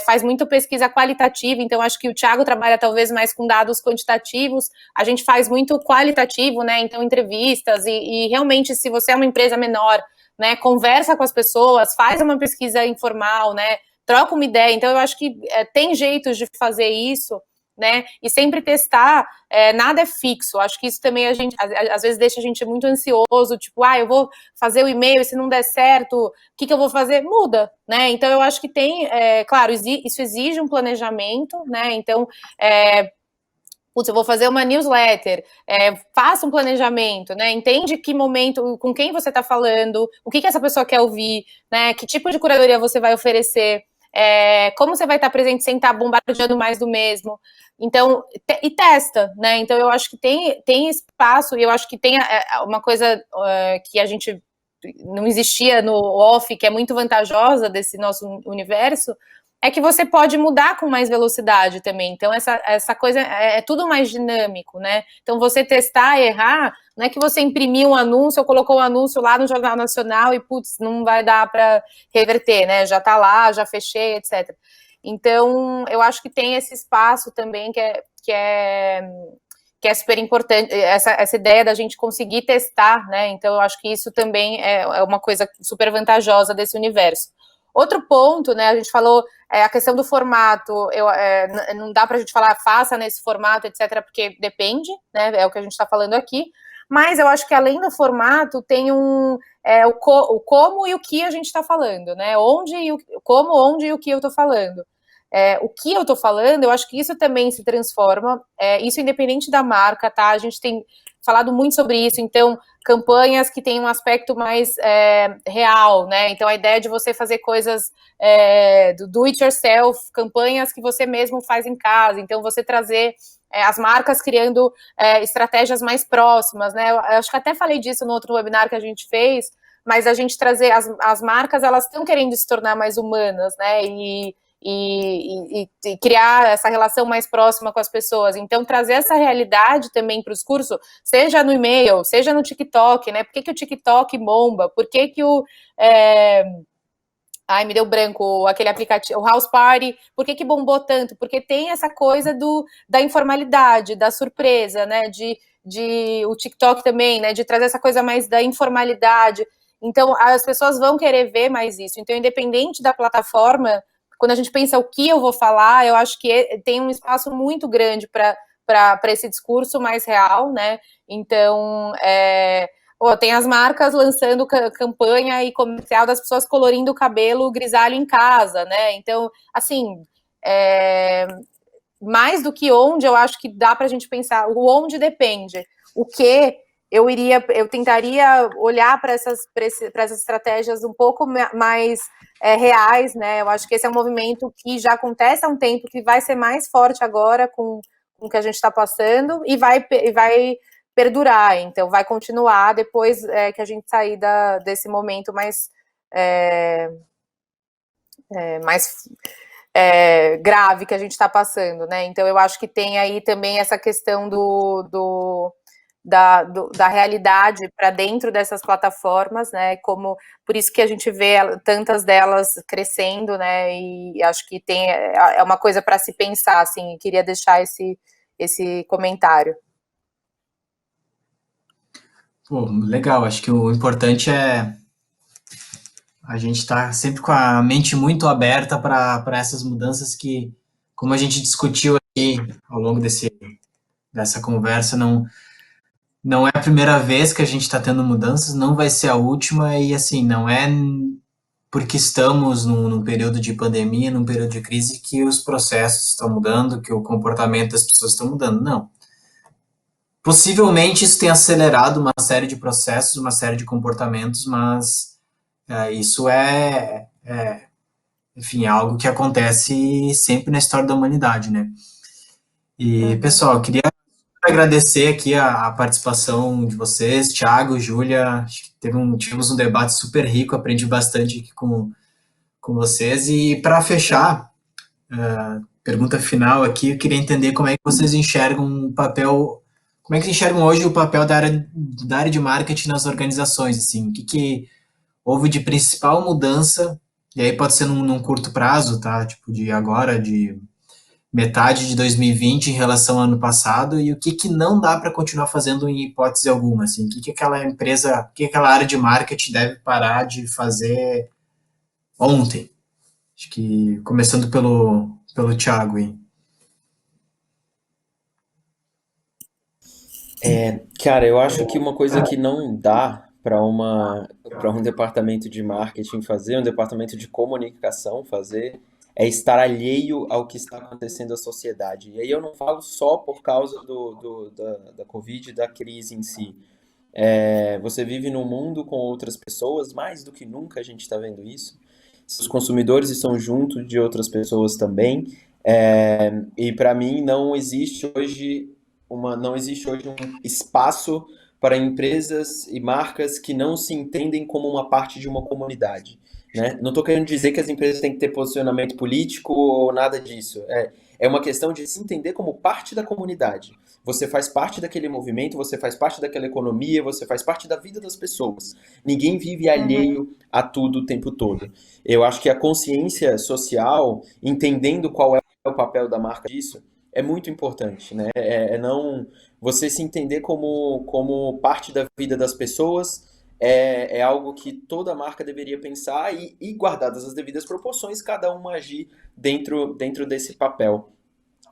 faz muito pesquisa qualitativa, então acho que o Thiago trabalha talvez mais com dados quantitativos. A gente faz muito qualitativo, né? Então entrevistas e realmente, se você é uma empresa menor, né? Conversa com as pessoas, faz uma pesquisa informal, né? Troca uma ideia. Então eu acho que tem jeitos de fazer isso, né? E sempre testar, nada é fixo. Acho que isso também às vezes deixa a gente muito ansioso, tipo, eu vou fazer o e-mail, se não der certo, o que eu vou fazer? Muda, né? Então eu acho que tem, claro, isso exige um planejamento, né? Então, putz, eu vou fazer uma newsletter, faça um planejamento, né? Entende que momento, com quem você está falando, o que essa pessoa quer ouvir, né? Que tipo de curadoria você vai oferecer, como você vai estar presente sem estar bombardeando mais do mesmo. Então, e testa, né? Então, eu acho que tem espaço, e eu acho que tem uma coisa que a gente não existia no off, que é muito vantajosa desse nosso universo, é que você pode mudar com mais velocidade também. Então, essa coisa é tudo mais dinâmico, né? Então, você testar e errar, não é que você imprimiu um anúncio ou colocou um anúncio lá no Jornal Nacional e, putz, não vai dar para reverter, né? Já tá lá, já fechei, etc. Então, eu acho que tem esse espaço também que é super importante, essa ideia da gente conseguir testar, né? Então, eu acho que isso também é uma coisa super vantajosa desse universo. Outro ponto, né, a gente falou a questão do formato, não dá para a gente falar faça nesse formato, etc., porque depende, né, é o que a gente está falando aqui, mas eu acho que além do formato tem o como e o que a gente está falando, né, onde e o que eu estou falando. O que eu estou falando, eu acho que isso também se transforma, isso independente da marca, tá? A gente tem falado muito sobre isso, então, campanhas que têm um aspecto mais real, né? Então, a ideia de você fazer coisas do it yourself, campanhas que você mesmo faz em casa, então você trazer as marcas criando estratégias mais próximas, né? Eu acho que até falei disso no outro webinar que a gente fez, mas a gente trazer as marcas, elas estão querendo se tornar mais humanas, né? E criar essa relação mais próxima com as pessoas. Então, trazer essa realidade também para os cursos, seja no e-mail, seja no TikTok, né? Por que o TikTok bomba? Por que o... Ai, me deu branco aquele aplicativo, o House Party, por que bombou tanto? Porque tem essa coisa da informalidade, da surpresa, né? O TikTok também, né? De trazer essa coisa mais da informalidade. Então, as pessoas vão querer ver mais isso. Então, independente da plataforma, quando a gente pensa o que eu vou falar, eu acho que tem um espaço muito grande para esse discurso mais real, né? Então, tem as marcas lançando campanha e comercial das pessoas colorindo o cabelo grisalho em casa, né? Então, assim, mais do que onde, eu acho que dá para a gente pensar, o onde depende. O que eu tentaria olhar para essas estratégias um pouco mais reais, né? Eu acho que esse é um movimento que já acontece há um tempo, que vai ser mais forte agora com o que a gente está passando e vai perdurar, então vai continuar depois que a gente sair desse momento mais grave que a gente está passando, né? Então eu acho que tem aí também essa questão da realidade para dentro dessas plataformas, né? Por isso que a gente vê tantas delas crescendo, né? E acho que é uma coisa para se pensar, assim. Queria deixar esse comentário. Pô, legal. Acho que o importante é a gente estar sempre com a mente muito aberta para essas mudanças que, como a gente discutiu aqui ao longo dessa conversa, não é a primeira vez que a gente está tendo mudanças, não vai ser a última, e assim, não é porque estamos num período de pandemia, num período de crise, que os processos estão mudando, que o comportamento das pessoas estão mudando, não. Possivelmente isso tem acelerado uma série de processos, uma série de comportamentos, mas isso enfim, algo que acontece sempre na história da humanidade, né? E, pessoal, eu queria agradecer aqui a participação de vocês, Thiago, Júlia, acho que tivemos um debate super rico, aprendi bastante aqui com vocês, e para fechar, pergunta final aqui, eu queria entender como é que vocês enxergam o papel, como é que enxergam hoje o papel da área de marketing nas organizações, assim, o que houve de principal mudança, e aí pode ser num curto prazo, tá, tipo de agora, de metade de 2020 em relação ao ano passado, e o que não dá para continuar fazendo em hipótese alguma, assim, o que aquela empresa, o que aquela área de marketing deve parar de fazer ontem? Acho que começando pelo Thiago aí. Cara, eu acho que uma coisa que não dá para um departamento de marketing fazer, um departamento de comunicação fazer, é estar alheio ao que está acontecendo na sociedade. E aí eu não falo só por causa da Covid, da crise em si. Você vive num mundo com outras pessoas, mais do que nunca a gente está vendo isso. Os consumidores estão junto de outras pessoas também. E para mim não existe hoje um espaço para empresas e marcas que não se entendem como uma parte de uma comunidade, né? Não estou querendo dizer que as empresas têm que ter posicionamento político ou nada disso. É uma questão de se entender como parte da comunidade. Você faz parte daquele movimento, você faz parte daquela economia, você faz parte da vida das pessoas. Ninguém vive alheio a tudo o tempo todo. Eu acho que a consciência social, entendendo qual é o papel da marca disso, é muito importante, né? Não você se entender como parte da vida das pessoas é algo que toda marca deveria pensar e guardadas as devidas proporções, cada uma agir dentro desse papel.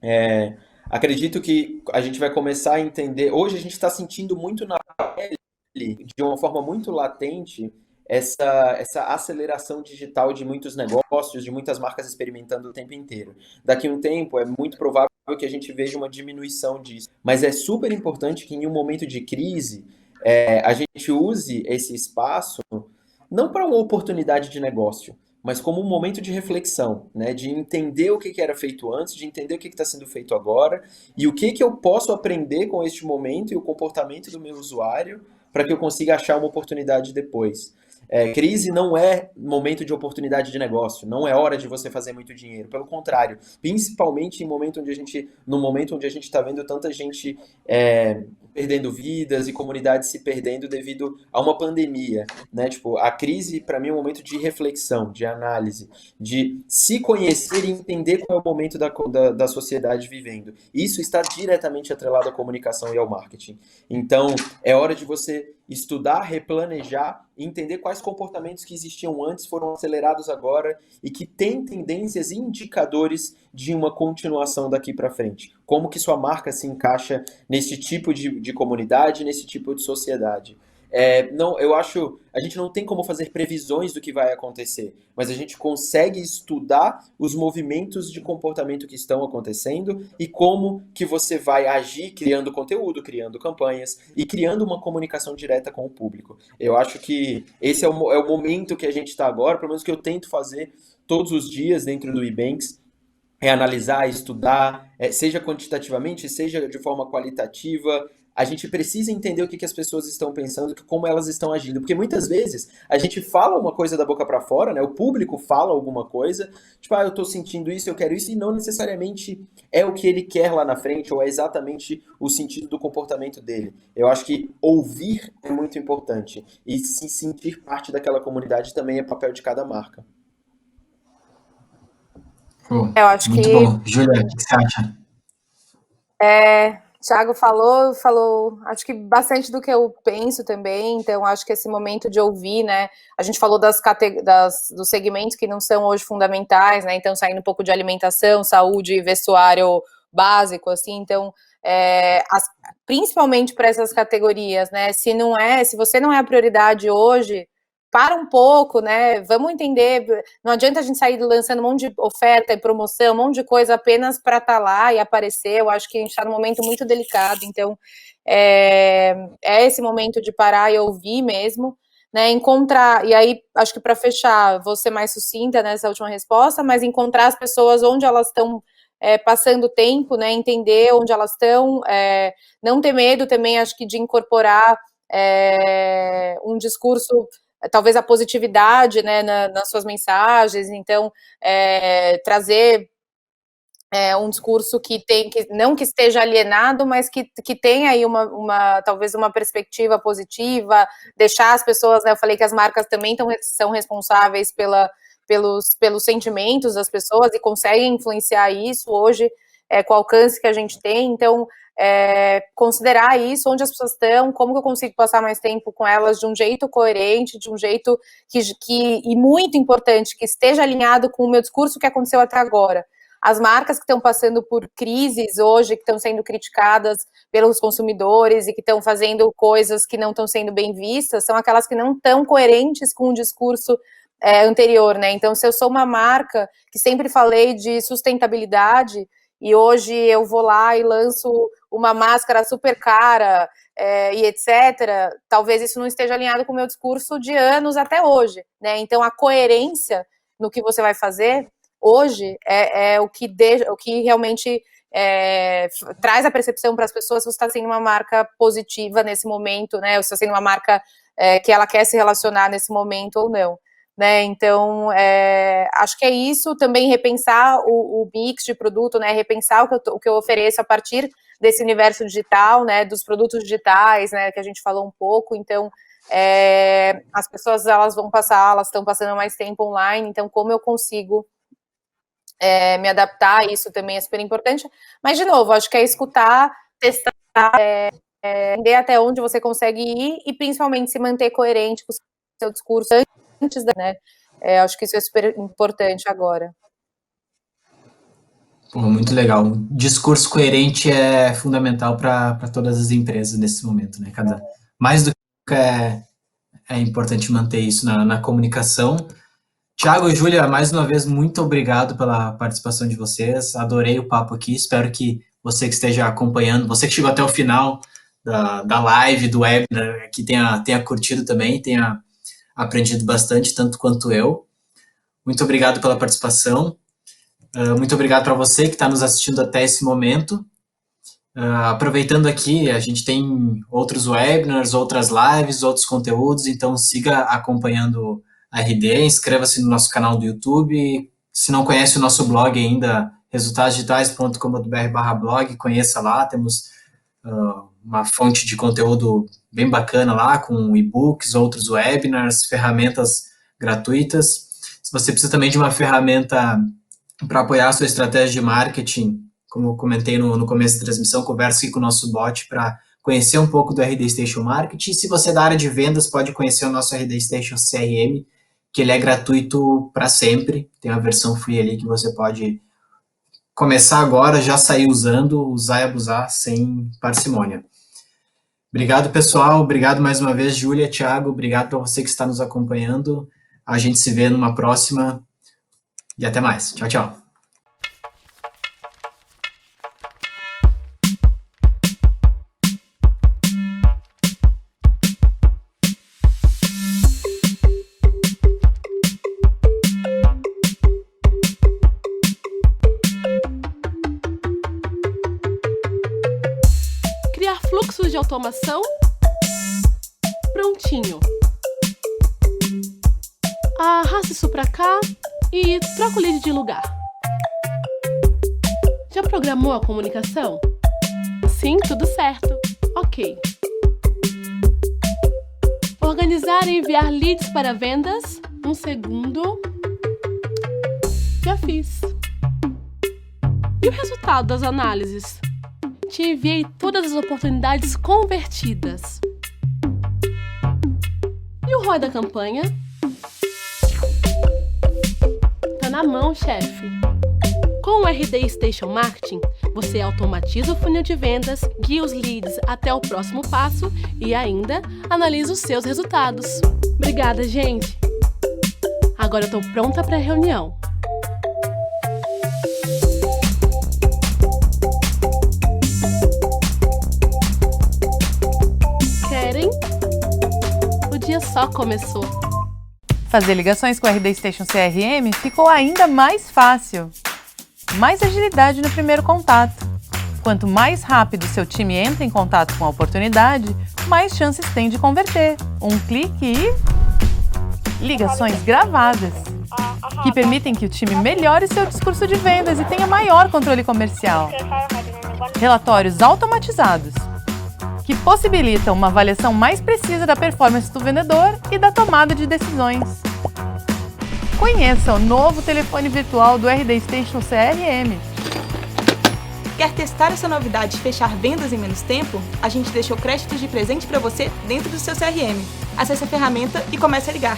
É, Acredito que a gente vai começar a entender. Hoje a gente está sentindo muito na pele, de uma forma muito latente, essa aceleração digital de muitos negócios, de muitas marcas experimentando o tempo inteiro. Daqui a um tempo é muito provável que a gente veja uma diminuição disso. Mas é super importante que em um momento de crise, a gente use esse espaço não para uma oportunidade de negócio, mas como um momento de reflexão, né? De entender o que era feito antes, de entender o que está sendo feito agora e o que eu posso aprender com este momento e o comportamento do meu usuário para que eu consiga achar uma oportunidade depois. Crise não é momento de oportunidade de negócio, não é hora de você fazer muito dinheiro. Pelo contrário, principalmente no momento onde a gente está vendo tanta gente perdendo vidas e comunidades se perdendo devido a uma pandemia, né? Tipo, a crise para mim é um momento de reflexão, de análise, de se conhecer e entender qual é o momento da sociedade vivendo. Isso está diretamente atrelado à comunicação e ao marketing. Então, é hora de você estudar, replanejar e entender quais comportamentos que existiam antes foram acelerados agora e que têm tendências e indicadores de uma continuação daqui para frente. Como que sua marca se encaixa nesse tipo de comunidade, nesse tipo de sociedade. Não, eu acho, a gente não tem como fazer previsões do que vai acontecer, mas a gente consegue estudar os movimentos de comportamento que estão acontecendo e como que você vai agir criando conteúdo, criando campanhas e criando uma comunicação direta com o público. Eu acho que esse é o momento que a gente está agora, pelo menos que eu tento fazer todos os dias dentro do Ebanks, analisar, estudar, seja quantitativamente, seja de forma qualitativa. A gente precisa entender o que as pessoas estão pensando, como elas estão agindo, porque muitas vezes a gente fala uma coisa da boca para fora, né? O público fala alguma coisa, tipo, eu tô sentindo isso, eu quero isso, e não necessariamente é o que ele quer lá na frente, ou é exatamente o sentido do comportamento dele. Eu acho que ouvir é muito importante, e se sentir parte daquela comunidade também é papel de cada marca. Pô, Eu acho muito que bom. Júlia, o que você acha? Thiago falou, acho que bastante do que eu penso também, então acho que esse momento de ouvir, né, a gente falou dos segmentos que não são hoje fundamentais, né, então saindo um pouco de alimentação, saúde, vestuário básico, assim, então, principalmente para essas categorias, né, se você não é a prioridade hoje, para um pouco, né, vamos entender, não adianta a gente sair lançando um monte de oferta e promoção, um monte de coisa apenas para estar lá e aparecer. Eu acho que a gente está num momento muito delicado, então é esse momento de parar e ouvir mesmo, né, encontrar, e aí acho que para fechar, vou ser mais sucinta nessa última resposta, mas encontrar as pessoas onde elas estão passando tempo, né, entender onde elas estão, não ter medo também, acho que de incorporar um discurso, talvez a positividade, né, nas suas mensagens, então trazer um discurso que não que esteja alienado, mas que tenha aí talvez uma perspectiva positiva, deixar as pessoas, né, eu falei que as marcas também são responsáveis pelos sentimentos das pessoas e conseguem influenciar isso hoje com o alcance que a gente tem, então considerar isso, onde as pessoas estão, como que eu consigo passar mais tempo com elas de um jeito coerente, de um jeito e muito importante, que esteja alinhado com o meu discurso que aconteceu até agora. as marcas que estão passando por crises hoje, que estão sendo criticadas pelos consumidores e que estão fazendo coisas que não estão sendo bem vistas, são aquelas que não estão coerentes com o discurso anterior, né? Então, se eu sou uma marca que sempre falei de sustentabilidade e hoje eu vou lá e lanço uma máscara super cara e etc., talvez isso não esteja alinhado com o meu discurso de anos até hoje, né? Então, a coerência no que você vai fazer hoje é o que realmente traz a percepção para as pessoas se você está sendo uma marca positiva nesse momento, né? Ou se está sendo uma marca que ela quer se relacionar nesse momento ou não. Né, então, acho que é isso, também repensar o mix de produto, né, repensar o que eu ofereço a partir desse universo digital, né, dos produtos digitais, né, que a gente falou um pouco. Então, as pessoas elas estão passando mais tempo online, então como eu consigo me adaptar a isso também é super importante. Mas, de novo, acho que é escutar, testar, entender até onde você consegue ir e principalmente se manter coerente com o seu discurso antes, né? Acho que isso é super importante agora. Pô, muito legal. O discurso coerente é fundamental para todas as empresas nesse momento, né? Mais do que nunca é importante manter isso na comunicação. Thiago e Júlia, mais uma vez, muito obrigado pela participação de vocês. Adorei o papo aqui. Espero que você que esteja acompanhando, você que chegou até o final da live, do webinar, que tenha curtido também, tenha aprendido bastante, tanto quanto eu. Muito obrigado pela participação. Muito obrigado para você que está nos assistindo até esse momento. Aproveitando aqui, a gente tem outros webinars, outras lives, outros conteúdos, então siga acompanhando a RD, inscreva-se no nosso canal do YouTube. Se não conhece o nosso blog ainda, resultadosdigitais.com.br/blog, conheça lá, temos uma fonte de conteúdo bem bacana lá, com e-books, outros webinars, ferramentas gratuitas. Se você precisa também de uma ferramenta para apoiar a sua estratégia de marketing, como eu comentei no começo da transmissão, converse aqui com o nosso bot para conhecer um pouco do RD Station Marketing. Se você é da área de vendas, pode conhecer o nosso RD Station CRM, que ele é gratuito para sempre. Tem uma versão free ali que você pode começar agora, já sair usando, usar e abusar sem parcimônia. Obrigado, pessoal. Obrigado mais uma vez, Júlia, Thiago. Obrigado para você que está nos acompanhando. A gente se vê numa próxima. E até mais. Tchau, tchau. Criar fluxos de automação? Prontinho. Arrasta isso para cá e troca o lead de lugar. Já programou a comunicação? Sim, tudo certo. Ok. Organizar e enviar leads para vendas? Um segundo. Já fiz. E o resultado das análises? Te enviei todas as oportunidades convertidas. E o ROI da campanha? Tá na mão, chefe. Com o RD Station Marketing, você automatiza o funil de vendas, guia os leads até o próximo passo e ainda analisa os seus resultados. Obrigada, gente! Agora eu tô pronta para a reunião. Querem? O dia só começou. Fazer ligações com o RD Station CRM ficou ainda mais fácil. Mais agilidade no primeiro contato. Quanto mais rápido seu time entra em contato com a oportunidade, mais chances tem de converter. Um clique e... ligações gravadas, que permitem que o time melhore seu discurso de vendas e tenha maior controle comercial. Relatórios automatizados, que possibilitam uma avaliação mais precisa da performance do vendedor e da tomada de decisões. Conheça o novo telefone virtual do RD Station CRM. Quer testar essa novidade e fechar vendas em menos tempo? A gente deixou créditos de presente para você dentro do seu CRM. Acesse a ferramenta e comece a ligar.